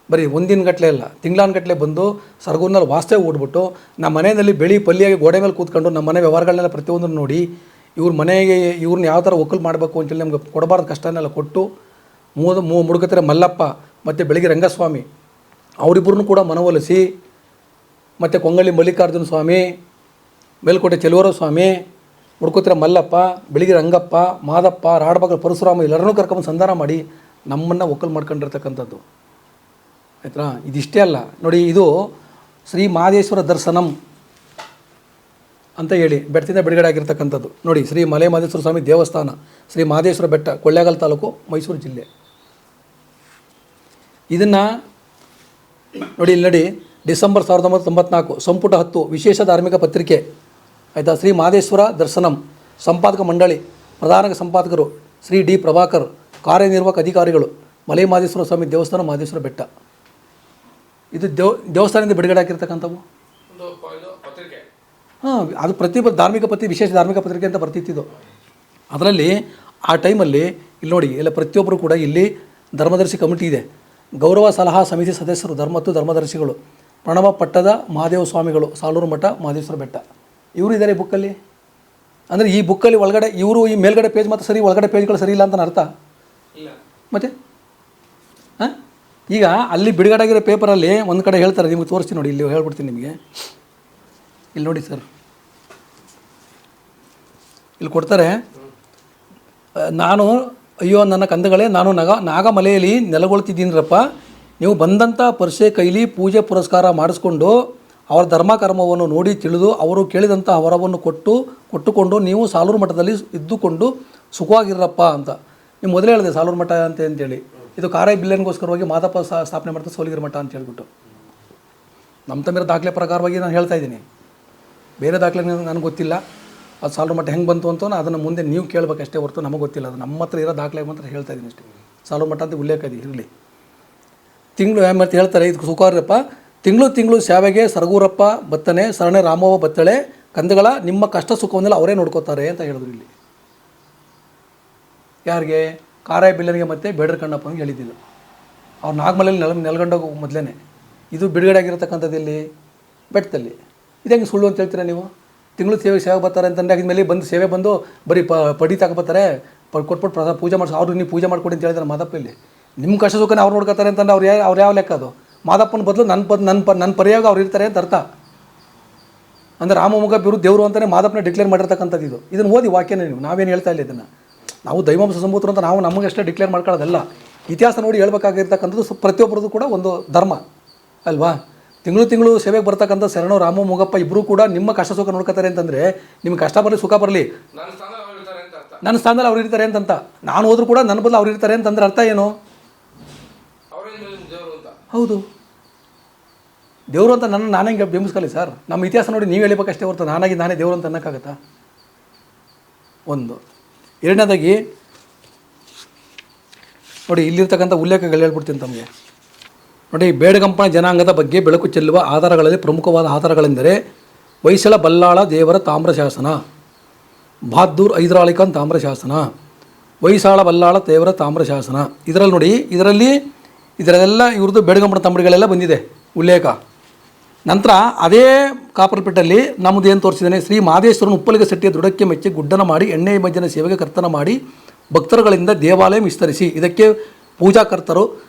ಬರೀ ಒಂದಿನ ಗಟ್ಟಲೆ ಅಲ್ಲ, ತಿಂಗಳಾನ್ಗಟ್ಲೆ ಬಂದು ಸರಗೂರಿನಲ್ಲಿ ವಾಸ್ತವ ಓಡ್ಬಿಟ್ಟು ನಮ್ಮ ಮನೆಯಲ್ಲಿ ಬೆಳಿ ಪಲ್ಲಿಯಾಗಿ ಗೋಡೆ ಮೇಲೆ ಕೂತ್ಕೊಂಡು ನಮ್ಮ ಮನೆ ವ್ಯವಹಾರಗಳನ್ನೆಲ್ಲ ಪ್ರತಿಯೊಂದನ್ನು ನೋಡಿ ಇವ್ರ ಮನೆಗೆ ಇವ್ರನ್ನ ಯಾವ ಥರ ಒಕ್ಕಲು ಮಾಡಬೇಕು ಅಂತೇಳಿ ನಮ್ಗೆ ಕೊಡಬಾರ್ದು ಕಷ್ಟನೆಲ್ಲ ಕೊಟ್ಟು ಮುಡುಕತ್ರೆ ಮಲ್ಲಪ್ಪ ಮತ್ತು ಬೆಳಗ್ಗೆ ರಂಗಸ್ವಾಮಿ ಅವರಿಬ್ಬರನ್ನು ಕೂಡ ಮನವೊಲಿಸಿ, ಮತ್ತು ಕೊಂಗಳ್ಳಿ ಮಲ್ಲಿಕಾರ್ಜುನ ಸ್ವಾಮಿ, ಮೇಲ್ಕೋಟೆ ಚೆಲುವರ ಸ್ವಾಮಿ, ಮುಡುಕತ್ರೆ ಮಲ್ಲಪ್ಪ, ಬೆಳಗ್ಗೆ ರಂಗಪ್ಪ, ಮಾದಪ್ಪ, ರಾಡಬಾಗಲ ಪರಶುರಾಮ ಎಲ್ಲರನ್ನೂ ಕರ್ಕೊಂಡು ಸಂಧಾನ ಮಾಡಿ ನಮ್ಮನ್ನು ಒಕ್ಕಲು ಮಾಡ್ಕೊಂಡಿರ್ತಕ್ಕಂಥದ್ದು. ಆಯ್ತಾ? ಇದಿಷ್ಟೇ ಅಲ್ಲ ನೋಡಿ, ಇದು ಶ್ರೀ ಮಹದೇಶ್ವರ ದರ್ಶನಂ ಅಂತ ಹೇಳಿ ಬೆಟ್ಟದಿಂದ ಬಿಡುಗಡೆ ಆಗಿರ್ತಕ್ಕಂಥದ್ದು. ನೋಡಿ, ಶ್ರೀ ಮಲೆ ಮಹದೇಶ್ವರ ಸ್ವಾಮಿ ದೇವಸ್ಥಾನ, ಶ್ರೀ ಮಹದೇಶ್ವರ ಬೆಟ್ಟ, ಕೊಳ್ಳೇಗಾಲ ತಾಲೂಕು, ಮೈಸೂರು ಜಿಲ್ಲೆ. ಇದನ್ನು ನೋಡಿ, ಇಲ್ಲಿ ನೋಡಿ, ಡಿಸೆಂಬರ್ 1994, ಸಂಪುಟ 10, ವಿಶೇಷ ಧಾರ್ಮಿಕ ಪತ್ರಿಕೆ. ಆಯಿತಾ? ಶ್ರೀ ಮಹದೇಶ್ವರ ದರ್ಶನಂ, ಸಂಪಾದಕ ಮಂಡಳಿ, ಪ್ರಧಾನ ಸಂಪಾದಕರು ಶ್ರೀ ಡಿ ಪ್ರಭಾಕರ್, ಕಾರ್ಯನಿರ್ವಾಹಕ ಅಧಿಕಾರಿಗಳು, ಮಲೆ ಮಹದೇಶ್ವರ ಸ್ವಾಮಿ ದೇವಸ್ಥಾನ, ಮಹದೇಶ್ವರ ಬೆಟ್ಟ. ಇದು ದೇವಸ್ಥಾನದಿಂದ ಬಿಡುಗಡೆ ಆಗಿರ್ತಕ್ಕಂಥವು. ಹಾಂ, ಅದು ಧಾರ್ಮಿಕ ವಿಶೇಷ ಧಾರ್ಮಿಕ ಪತ್ರಿಕೆ ಅಂತ ಬರ್ತಿತ್ತು. ಅದರಲ್ಲಿ ಆ ಟೈಮಲ್ಲಿ ಇಲ್ಲಿ ನೋಡಿ, ಎಲ್ಲ ಪ್ರತಿಯೊಬ್ಬರು ಕೂಡ ಇಲ್ಲಿ ಧರ್ಮದರ್ಶಿ ಕಮಿಟಿ ಇದೆ, ಗೌರವ ಸಲಹಾ ಸಮಿತಿ ಸದಸ್ಯರು, ಮತ್ತು ಧರ್ಮದರ್ಶಿಗಳು, ಪ್ರಣವ ಪಟ್ಟದ ಮಹಾದೇವ ಸ್ವಾಮಿಗಳು, ಸಾಲೂರು ಮಠ, ಮಹದೇಶ್ವರ ಬೆಟ್ಟ, ಇವರು ಇದ್ದಾರೆ ಈ ಬುಕ್ಕಲ್ಲಿ. ಅಂದರೆ ಈ ಬುಕ್ಕಲ್ಲಿ ಒಳಗಡೆ ಇವರು ಈ ಮೇಲ್ಗಡೆ ಪೇಜ್ ಮತ್ತು ಸರಿ, ಒಳಗಡೆ ಪೇಜ್ಗಳು ಸರಿ ಇಲ್ಲ ಅಂತ ಅರ್ಥ. ಮತ್ತು ಹಾಂ, ಈಗ ಅಲ್ಲಿ ಬಿಡುಗಡೆ ಆಗಿರೋ ಪೇಪರಲ್ಲಿ ಒಂದು ಕಡೆ ಹೇಳ್ತಾರೆ, ನಿಮಗೆ ತೋರಿಸ್ತೀನಿ ನೋಡಿ, ಇಲ್ಲಿ ಹೇಳ್ಬಿಡ್ತೀನಿ ನಿಮಗೆ. ಇಲ್ಲಿ ನೋಡಿ ಸರ್, ಇಲ್ಲಿ ಕೊಡ್ತಾರೆ, ನಾನು ಅಯ್ಯೋ ನನ್ನ ಕಂದಗಳೇ, ನಾನು ನಾಗಮಲೆಯಲ್ಲಿ ನೆಲೆಗೊಳ್ತಿದ್ದೀನರಪ್ಪ, ನೀವು ಬಂದಂಥ ಪರಿಷೆ ಕೈಲಿ ಪೂಜೆ ಪುರಸ್ಕಾರ ಮಾಡಿಸ್ಕೊಂಡು ಅವರ ಧರ್ಮ ಕರ್ಮವನ್ನು ನೋಡಿ ತಿಳಿದು ಅವರು ಕೇಳಿದಂಥ ವರವನ್ನು ಕೊಟ್ಟುಕೊಂಡು ನೀವು ಸಾಲೂರು ಮಠದಲ್ಲಿ ಇದ್ದುಕೊಂಡು ಸುಖವಾಗಿರಪ್ಪ ಅಂತ. ನೀವು ಮೊದಲೇ ಹೇಳಿದೆ ಸಾಲೂರು ಮಠ ಅಂತೇಳಿ. ಇದು ಕಾರೈ ಬಿಲ್ಲನ್ಗೋಸ್ಕರವಾಗಿ ಮಾದಪ್ಪ ಸ್ಥಾಪನೆ ಮಾಡ್ತಾ ಸೋಲಿಗಿರಿ ಮಠ ಅಂತ ಹೇಳ್ಬಿಟ್ಟು ನಮ್ಮ ತಮ್ಮಿರೋ ದಾಖಲೆ ಪ್ರಕಾರವಾಗಿ ನಾನು ಹೇಳ್ತಾ ಇದ್ದೀನಿ. ಬೇರೆ ದಾಖಲೆ ನನಗೆ ಗೊತ್ತಿಲ್ಲ, ಅದು ಸಾಲೂರು ಮಠ ಹೆಂಗೆ ಬಂತು ಅಂತ ಅದನ್ನು ಮುಂದೆ ನೀವು ಕೇಳಬೇಕಷ್ಟೇ ಹೊರತು ನಮಗೆ ಗೊತ್ತಿಲ್ಲ. ಅದು ನಮ್ಮ ಹತ್ರ ಇರೋ ದಾಖಲೆ ಮಾತ್ರ ಹೇಳ್ತಾ ಇದ್ದೀನಿ ಅಷ್ಟೇ. ಸಾಲೂರು ಮಠ ಅಂತ ಉಲ್ಲೇಖ ಇದೆ ಇರಲಿ. ತಿಂಗಳು ಮತ್ತು ಹೇಳ್ತಾರೆ, ಇದಕ್ಕೆ ಸುಖಾರಪ್ಪ, ತಿಂಗಳು ಸೇವೆಗೆ ಸರಗೂರಪ್ಪ ಬತ್ತನೆ, ಸರಣೆ ರಾಮವ್ವ ಬತ್ತಳೆ, ಕಂದಗಳ ನಿಮ್ಮ ಕಷ್ಟ ಸುಖವನ್ನೆಲ್ಲ ಅವರೇ ನೋಡ್ಕೋತಾರೆ ಅಂತ ಹೇಳಿದ್ರು ಇಲ್ಲಿ. ಯಾರಿಗೆ? ಕಾರಾಯ ಬಿಲ್ಲನಿಗೆ ಮತ್ತು ಬೇಡರ ಕಣ್ಣಪ್ಪನಿಗೆ ಹೇಳಿದ್ದಿಲ್ಲ. ಅವ್ರು ನಾಗಮಲೆಯಲ್ಲಿ ನೆಲಗಂಡೋಗಿ ಮೊದಲೇ. ಇದು ಬಿಡುಗಡೆ ಆಗಿರತಕ್ಕಂಥದ್ದು ಇಲ್ಲಿ ಬೆಟ್ಟದಲ್ಲಿ. ಇದು ಹೆಂಗೆ ಸುಳ್ಳು ಅಂತ ಹೇಳ್ತೀರಾ ನೀವು? ತಿಂಗಳು ಸೇವೆ ಬರ್ತಾರೆ ಅಂತಂದರೆ ಆಗಿದ್ಮೇಲೆ ಬಂದು ಸೇವೆ ಬಂದು ಬರೀ ಪಡಿ ತಗೊಬರ್ತಾರೆ, ಕೊಟ್ಬಿಟ್ಟು ಪೂಜೆ ಮಾಡಿಸಿ ಅವ್ರಿಗೆ ನೀವು ಪೂಜೆ ಮಾಡ್ಕೊಡಿ ಅಂತ ಹೇಳಿದ್ರೆ ಮಾದಪ್ಪ ಇಲ್ಲಿ. ನಿಮ್ಮ ಕಷ್ಟ ಸುಖನೇ ಅವ್ರು ನೋಡ್ಕೊತಾರೆ ಅಂತಂದ್ರೆ ಅವ್ರು ಯಾವ ಲೆಕ್ಕ ಅದು? ಮಾದಪ್ಪನ ಬದಲು ನನ್ನ ಪರಿಯಾಗ ಅವ್ರು ಇರ್ತಾರೆ ಅಂತ ಅರ್ಥ. ಅಂದರೆ ರಾಮಮುಖ ಬಿರು ದೇವರು ಅಂತಲೇ ಮಾದಪ್ಪನ ಡಿಕ್ಲೇರ್ ಮಾಡಿರ್ತಕ್ಕಂಥದ್ದು ಇದು. ಇದನ್ನು ಓದಿ ವಾಕ್ಯನೇ ನೀವು, ನಾವೇನು ಹೇಳ್ತಾ ಇಲ್ಲ ಇದನ್ನು. ನಾವು ದೈವಾಂಶ ಸಂಭೂತರು ಅಂತ ನಾವು ನಮಗಷ್ಟೇ ಡಿಕ್ಲೇರ್ ಮಾಡ್ಕೊಳ್ಳೋದಲ್ಲ. ಇತಿಹಾಸ ನೋಡಿ ಹೇಳ್ಬೇಕಾಗಿರ್ತಕ್ಕಂಥದ್ದು ಪ್ರತಿಯೊಬ್ಬರದ್ದು ಕೂಡ ಒಂದು ಧರ್ಮ ಅಲ್ವಾ? ತಿಂಗಳು ಸೇವೆಗೆ ಬರ್ತಕ್ಕಂಥ ಶರಣು ರಾಮು ಮುಗಪ್ಪ ಇಬ್ಬರು ಕೂಡ ನಿಮ್ಮ ಕಷ್ಟ ಸುಖ ನೋಡ್ಕೊತಾರೆ ಅಂತಂದರೆ ನಿಮ್ಗೆ ಕಷ್ಟ ಬರಲಿ ಸುಖ ಬರಲಿ, ನನ್ನ ಸ್ಥಾನದಲ್ಲಿ ಅವ್ರು ಇರ್ತಾರೆ ಅಂತಂತ. ನಾನು ಹೋದ್ರು ಕೂಡ ನನ್ನ ಬದಲು ಅವ್ರು ಇರ್ತಾರೆ ಅಂತಂದ್ರೆ ಅರ್ಥ ಏನು? ಹೌದು, ದೇವರು ಅಂತ ನಾನೇ ಹಿಂಗೆ ಬಿಂಬಿಸ್ಕೊಳ್ಳಿ ಸರ್. ನಮ್ಮ ಇತಿಹಾಸ ನೋಡಿ ನೀವು ಹೇಳ್ಬೇಕಷ್ಟೇ ಹೊರತು ನಾನೇ ದೇವರು ಅಂತ ಅನ್ನೋಕ್ಕಾಗತ್ತಾ? ಒಂದು. ಎರಡನೇದಾಗಿ ನೋಡಿ, ಇಲ್ಲಿರ್ತಕ್ಕಂಥ ಉಲ್ಲೇಖಗಳು ಹೇಳ್ಬಿಡ್ತೀನಿ ತಮಗೆ. ನೋಡಿ, ಬೇಡಗಂಪನ ಜನಾಂಗದ ಬಗ್ಗೆ ಬೆಳಕು ಚೆಲ್ಲುವ ಆಧಾರಗಳಲ್ಲಿ ಪ್ರಮುಖವಾದ ಆಧಾರಗಳೆಂದರೆ ಹೊಯ್ಸಳ ಬಲ್ಲಾಳ ದೇವರ ತಾಮ್ರಶಾಸನ, ಬಹದ್ದೂರ್ ಹೈದರಾಲಿಖಾನ್ ತಾಮ್ರಶಾಸನ, ಹೊಯ್ಸಾಳ ಬಲ್ಲಾಳ ದೇವರ ತಾಮ್ರಶಾಸನ. ಇದರಲ್ಲಿ ನೋಡಿ, ಇದರಲ್ಲೆಲ್ಲ ಇವ್ರದ್ದು ಬೇಡಗಂಪನ ತಂಬಡಿಗಳೆಲ್ಲ ಬಂದಿದೆ ಉಲ್ಲೇಖ. ನಂತರ ಅದೇ ಕಾಪರ್ಪೇಟಲ್ಲಿ ನಮ್ಮದು ಏನು ತೋರಿಸಿದ್ದಾನೆ, ಶ್ರೀ ಮಹದೇಶ್ವರನ ಉಪ್ಪಲಿಗೆ ಸೆಟ್ಟಿಯ ದೃಢಕ್ಕೆ ಮೆಚ್ಚಿ ಗುಡ್ಡನ ಮಾಡಿ ಎಣ್ಣೆ ಮಜ್ಜನ ಸೇವೆಗೆ ಕರ್ತನ ಮಾಡಿ ಭಕ್ತರುಗಳಿಂದ ದೇವಾಲಯ ವಿಸ್ತರಿಸಿ ಇದಕ್ಕೆ ಪೂಜಾಕರ್ತರು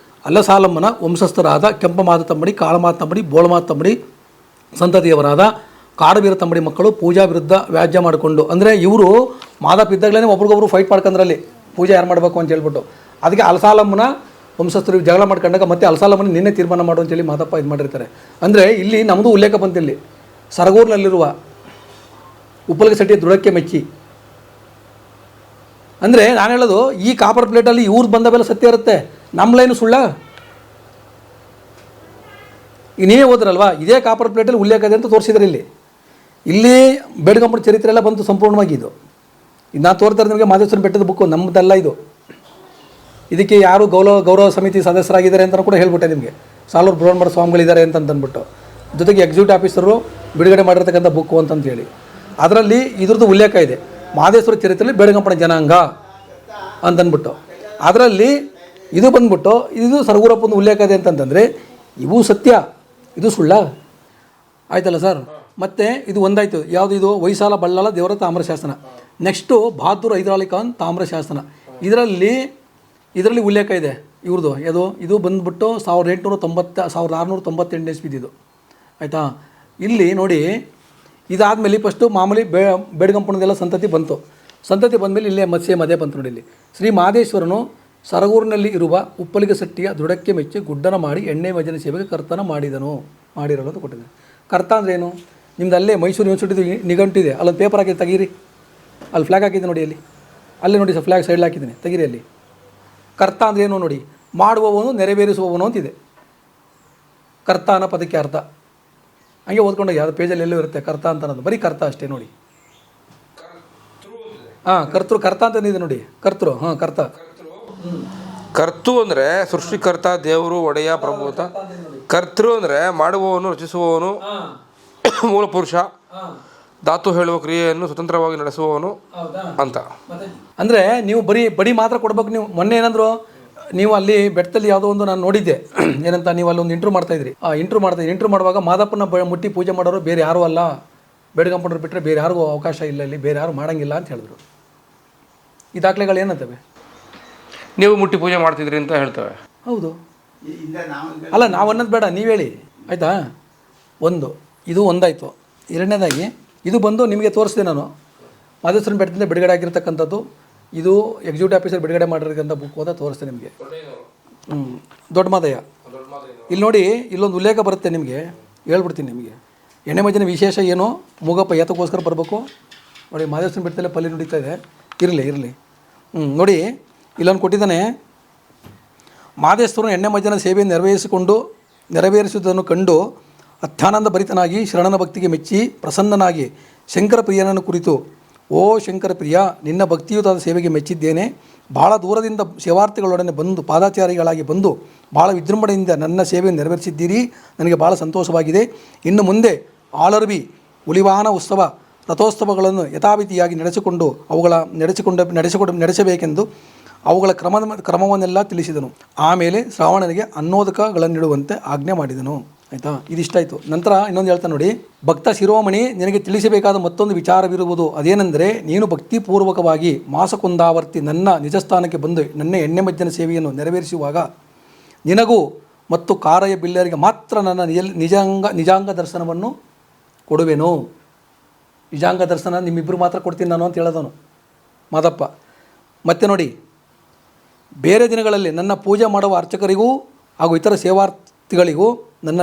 ಅಲ್ಲಸಾಲಮ್ಮನ ವಂಶಸ್ಥರಾದ ಕೆಂಪಮಾದ ತಂಬಡಿ, ಕಾಳಮಾದ ತಂಬಡಿ, ಬೋಳಮಾದ ತಂಬಡಿ ಸಂತತಿಯವರಾದ ಕಾಡಬೀರ ತಂಬಡಿ ಮಕ್ಕಳು ಪೂಜಾ ವಿರುದ್ಧ ವ್ಯಾಜ್ಯ ಮಾಡಿಕೊಂಡು, ಅಂದರೆ ಇವರು ಮಾದಪ್ಪ ಇದ್ದಾಗಲೇ ಒಬ್ರಿಗೊಬ್ರು ಫೈಟ್ ಮಾಡ್ಕೊಂಡ್ರಲ್ಲಿ ಪೂಜೆ ಯಾರು ಮಾಡಬೇಕು ಅಂತ ಹೇಳ್ಬಿಟ್ಟು, ಅದಕ್ಕೆ ಅಲಸಾಲಮ್ಮನ ವಂಶಸ್ಥರು ಜಗಳ ಮಾಡ್ಕೊಂಡಾಗ ಮತ್ತೆ ಅಲಸಾಲಮ್ಮನ ನಿನ್ನೆ ತೀರ್ಮಾನ ಮಾಡು ಅಂತೇಳಿ ಮಾದಪ್ಪ ಇದು ಮಾಡಿರ್ತಾರೆ. ಅಂದರೆ ಇಲ್ಲಿ ನಮ್ಮದು ಉಲ್ಲೇಖ ಬಂತಿಲ್ಲಿ ಸರಗೂರಿನಲ್ಲಿರುವ ಉಪ್ಪಲಿಗೆ ಸಟ್ಟಿಯ ದೃಢಕ್ಕೆ ಮೆಚ್ಚಿ. ಅಂದರೆ ನಾನು ಹೇಳೋದು ಈ ಕಾಪರ್ ಪ್ಲೇಟಲ್ಲಿ ಇವ್ರು ಬಂದ ಮೇಲೆ ಸತ್ಯ ಇರುತ್ತೆ, ನಮ್ಮ ಲೈನು ಸುಳ್ಳ. ಈಗ ನೀವೇ ಹೋದ್ರಲ್ವಾ, ಇದೇ ಕಾಪರ್ ಪ್ಲೇಟಲ್ಲಿ ಉಲ್ಲೇಖ ಇದೆ ಅಂತ ತೋರಿಸಿದ್ರೆ ಇಲ್ಲಿ ಬೇಡ್ಗಂಪನ ಚರಿತ್ರೆ ಎಲ್ಲ ಬಂತು ಸಂಪೂರ್ಣವಾಗಿ. ಇದು ನಾನು ತೋರ್ತಾರೆ ನಿಮಗೆ ಮಾದೇಶ್ವರ ಬೆಟ್ಟದ ಬುಕ್ಕು, ನಮ್ಮದಲ್ಲ ಇದು. ಇದಕ್ಕೆ ಯಾರು ಗೌರವ ಸಮಿತಿ ಸದಸ್ಯರಾಗಿದ್ದಾರೆ ಅಂತ ಕೂಡ ಹೇಳ್ಬಿಟ್ಟೆ ನಿಮಗೆ. ಸಾಲೂರು ಬೃಹನ್ಮಠ ಸ್ವಾಮಿಗಳಿದ್ದಾರೆ ಅಂತಂದ್ಬಿಟ್ಟು, ಜೊತೆಗೆ ಎಕ್ಸಿಕ್ಯೂಟಿವ್ ಆಫೀಸರು ಬಿಡುಗಡೆ ಮಾಡಿರ್ತಕ್ಕಂಥ ಬುಕ್ಕು ಅಂತಂತೇಳಿ ಅದರಲ್ಲಿ ಇದ್ರದ್ದು ಉಲ್ಲೇಖ ಇದೆ. ಮಾದೇಶ್ವರ ಚರಿತ್ರೆಯಲ್ಲಿ ಬೇಡಗಂಪನ ಜನಾಂಗ ಅಂತಂದ್ಬಿಟ್ಟು ಅದರಲ್ಲಿ ಇದು ಬಂದ್ಬಿಟ್ಟು ಇದು ಸರಗೂರಪ್ಪನ ಉಲ್ಲೇಖ ಇದೆ ಅಂತಂತಂದರೆ ಇವು ಸತ್ಯ, ಇದು ಸುಳ್ಳ ಆಯ್ತಲ್ಲ ಸರ್. ಮತ್ತು ಇದು ಒಂದಾಯಿತು, ಯಾವುದು ಇದು ಹೊಯ್ಸಾಲ ಬಳ್ಳಾಲ ದೇವರ ತಾಮ್ರಶಾಸನ. ನೆಕ್ಸ್ಟು ಬಹದ್ದೂರ್ ಹೈದರಾಲಿ ಖಾನ್ ತಾಮ್ರಶಾಸನ. ಇದರಲ್ಲಿ ಉಲ್ಲೇಖ ಇದೆ ಇವ್ರದ್ದು. ಇದು ಬಂದ್ಬಿಟ್ಟು 1698 ಇಸ್ವಿದು ಆಯಿತಾ. ಇಲ್ಲಿ ನೋಡಿ, ಇದಾದಮೇಲೆ ಫಸ್ಟು ಮಾಮೂಲಿ ಬೇಡಗಂಪನದೆಲ್ಲ ಸಂತತಿ ಬಂತು. ಸಂತತಿ ಬಂದಮೇಲೆ ಇಲ್ಲೇ ಅದೇ ಬಂತು ನೋಡಿ. ಇಲ್ಲಿ ಶ್ರೀ ಮಹದೇಶ್ವರನು ಸರಗೂರಿನಲ್ಲಿ ಇರುವ ಉಪ್ಪಲಿಗೆ ಸಟ್ಟಿಯ ದೃಢಕ್ಕೆ ಮೆಚ್ಚಿ ಗುಡ್ಡನ ಮಾಡಿ ಎಣ್ಣೆ ಮಜ್ಜನ ಸೇವೆಗೆ ಕರ್ತನ ಮಾಡಿರಲು ಅಂತ ಕೊಟ್ಟಿದ್ದಾರೆ. ಕರ್ತ ಅಂದರೆ ಏನು? ನಿಮ್ದು ಅಲ್ಲೇ ಮೈಸೂರು ಯೂನಿವರ್ಸಿಟಿದು ನಿಘಂಟಿದೆ, ಅಲ್ಲೊಂದು ಪೇಪರ್ ಹಾಕಿ ತೆಗೀರಿ, ಅಲ್ಲಿ ಫ್ಲ್ಯಾಗ್ ಹಾಕಿದ್ದೆ ನೋಡಿ, ಅಲ್ಲೇ ನೋಡಿ ಸರ್, ಫ್ಲ್ಯಾಗ್ ಸೈಡ್ ಹಾಕಿದ್ದೀನಿ, ತೆಗೀರಿ. ಅಲ್ಲಿ ಕರ್ತ ಅಂದರೆ ಏನು ನೋಡಿ, ಮಾಡುವವನು ನೆರವೇರಿಸುವವನು ಅಂತಿದೆ. ಕರ್ತ ಅನ್ನೋ ಪದಕ್ಕೆ ಅರ್ಥ ಹಂಗೆ ಓದ್ಕೊಂಡೋಗಿ ಅದು ಪೇಜಲ್ಲಿ ಎಲ್ಲೂ ಇರುತ್ತೆ ಕರ್ತ ಅಂತ ಅನ್ನೋದು, ಬರೀ ಕರ್ತ ಅಷ್ಟೇ ನೋಡಿ. ಕರ್ತ ಅಂತ ಇದೆ ನೋಡಿ, ಕರ್ತ. ಕರ್ತು ಅಂದರೆ ಸೃಷ್ಟಿಕರ್ತ, ದೇವರು, ಒಡೆಯ, ಪ್ರಭುತ. ಕರ್ತೃ ಅಂದರೆ ಮಾಡುವವನು, ರಚಿಸುವವನು, ಮೂಲ ಪುರುಷ, ಧಾತು ಹೇಳುವ ಕ್ರಿಯೆಯನ್ನು ಸ್ವತಂತ್ರವಾಗಿ ನಡೆಸುವವನು ಅಂತ. ಅಂದರೆ ನೀವು ಬಡಿ ಮಾತ್ರ ಕೊಡ್ಬೇಕು. ನೀವು ಮೊನ್ನೆ ಏನಂದ್ರು, ನೀವು ಅಲ್ಲಿ ಬೆಟ್ಟದಲ್ಲಿ ಯಾವುದೋ ಒಂದು ನಾನು ನೋಡಿದ್ದೆ, ಏನಂತ, ನೀವು ಅಲ್ಲಿ ಒಂದು ಇಂಟ್ರ್ಯೂ ಇಂಟ್ರ್ಯೂ ಮಾಡುವಾಗ ಮಾದಪ್ಪನ ಮುಟ್ಟಿ ಪೂಜೆ ಮಾಡೋರು ಬೇರೆ ಯಾರೂ ಅಲ್ಲ, ಬೇಡಗಂಪನರು ಬಿಟ್ಟರೆ ಬೇರೆ ಯಾರಿಗೂ ಅವಕಾಶ ಇಲ್ಲ, ಇಲ್ಲಿ ಬೇರೆ ಯಾರು ಮಾಡೋಂಗಿಲ್ಲ ಅಂತ ಹೇಳಿದ್ರು. ಈ ದಾಖಲೆಗಳು ಏನಂತವೆ? ನೀವು ಮುಟ್ಟಿ ಪೂಜೆ ಮಾಡ್ತಿದ್ರಿ ಅಂತ ಹೇಳ್ತವೆ. ಹೌದು, ಅಲ್ಲ ನಾವು ಅನ್ನೋದು ಬೇಡ, ನೀವು ಹೇಳಿ ಆಯಿತಾ. ಇದು ಒಂದಾಯಿತು. ಎರಡನೇದಾಗಿ ಇದು ಬಂದು ನಿಮಗೆ ತೋರಿಸಿದೆ ನಾನು, ಮಾದೇಶ್ವರನ ಬೆಟ್ಟದಿಂದ ಬಿಡುಗಡೆ ಆಗಿರ್ತಕ್ಕಂಥದ್ದು. ಇದು ಎಕ್ಸಿಕ್ಯೂಟಿವ್ ಆಫೀಸರ್ ಬಿಡುಗಡೆ ಮಾಡಿರ್ತಕ್ಕಂಥ ಬುಕ್ ಅಂತ ತೋರಿಸ್ತೆ ನಿಮಗೆ. ದೊಡ್ಡ ಮಾದಯ್ಯ. ಇಲ್ಲಿ ನೋಡಿ, ಇಲ್ಲೊಂದು ಉಲ್ಲೇಖ ಬರುತ್ತೆ ನಿಮಗೆ, ಹೇಳ್ಬಿಡ್ತೀನಿ ನಿಮಗೆ. ಎಣ್ಣೆ ಮಜ್ಜನ ವಿಶೇಷ ಏನು, ಮೂಗಪ್ಪ ಏತಕ್ಕೋಸ್ಕರ ಬರಬೇಕು ನೋಡಿ. ಮಾದೇಶ್ವರನ ಬೆಟ್ಟದಲ್ಲೇ ಪಲ್ಲಿ ನಡೀತಾ ಇದೆ, ಇರಲಿ. ನೋಡಿ, ಇಲ್ಲೊಂದು ಕೊಟ್ಟಿದ್ದಾನೆ. ಮಾದೇಶ್ವರನು ಎಣ್ಣೆ ಮಜ್ಜನ ಸೇವೆಯನ್ನು ನೆರವೇರಿಸುವುದನ್ನು ಕಂಡು ಅತ್ಯಾನಂದ ಭರಿತನಾಗಿ ಶರಣನ ಭಕ್ತಿಗೆ ಮೆಚ್ಚಿ ಪ್ರಸನ್ನನಾಗಿ ಶಂಕರ ಪ್ರಿಯನನ್ನು ಕುರಿತು, ಓ ಶಂಕರ ಪ್ರಿಯ, ನಿನ್ನ ಭಕ್ತಿಯುತವಾದ ಸೇವೆಗೆ ಮೆಚ್ಚಿದ್ದೇನೆ. ಭಾಳ ದೂರದಿಂದ ಸೇವಾರ್ಥಿಗಳೊಡನೆ ಬಂದು ಪಾದಾಚಾರಿಗಳಾಗಿ ಬಂದು ಭಾಳ ವಿಜೃಂಭಣೆಯಿಂದ ನನ್ನ ಸೇವೆಯನ್ನು ನೆರವೇರಿಸಿದ್ದೀರಿ. ನನಗೆ ಭಾಳ ಸಂತೋಷವಾಗಿದೆ. ಇನ್ನು ಮುಂದೆ ಆಲರ್ವಿ, ಉಲಿವಾಹನ ಉತ್ಸವ, ರಥೋತ್ಸವಗಳನ್ನು ಯಥಾವಿಧಿಯಾಗಿ ನಡೆಸಬೇಕೆಂದು ಅವುಗಳ ಕ್ರಮವನ್ನೆಲ್ಲ ತಿಳಿಸಿದನು. ಆಮೇಲೆ ಶ್ರಾವಣನಿಗೆ ಅನ್ನೋದಕಗಳನ್ನಿಡುವಂತೆ ಆಜ್ಞೆ ಮಾಡಿದನು. ಆಯಿತಾ, ಇದಿಷ್ಟಾಯಿತು. ನಂತರ ಇನ್ನೊಂದು ಹೇಳ್ತಾನೆ ನೋಡಿ, ಭಕ್ತ ಶಿರೋಮಣಿ, ನಿನಗೆ ತಿಳಿಸಬೇಕಾದ ಮತ್ತೊಂದು ವಿಚಾರವಿರುವುದು. ಅದೇನೆಂದರೆ, ನೀನು ಭಕ್ತಿಪೂರ್ವಕವಾಗಿ ಮಾಸಕೊಂದಾವರ್ತಿ ನನ್ನ ನಿಜಸ್ಥಾನಕ್ಕೆ ಬಂದು ನನ್ನ ಎಣ್ಣೆ ಮಜ್ಜನ ಸೇವೆಯನ್ನು ನೆರವೇರಿಸುವಾಗ ನಿನಗೂ ಮತ್ತು ಕಾರಯ್ಯ ಬಿಲ್ಲರಿಗೆ ಮಾತ್ರ ನನ್ನ ನಿಜಾಂಗ ದರ್ಶನವನ್ನು ಕೊಡುವೆನು. ನಿಜಾಂಗ ದರ್ಶನ ನಿಮ್ಮಿಬ್ಬರು ಮಾತ್ರ ಕೊಡ್ತೀನಿ ನಾನು ಅಂತ ಹೇಳೋದನು ಮಾದಪ್ಪ. ಮತ್ತು ನೋಡಿ, ಬೇರೆ ದಿನಗಳಲ್ಲಿ ನನ್ನ ಪೂಜೆ ಮಾಡುವ ಅರ್ಚಕರಿಗೂ ಹಾಗೂ ಇತರ ಸೇವಾರ್ಥಿಗಳಿಗೂ ನನ್ನ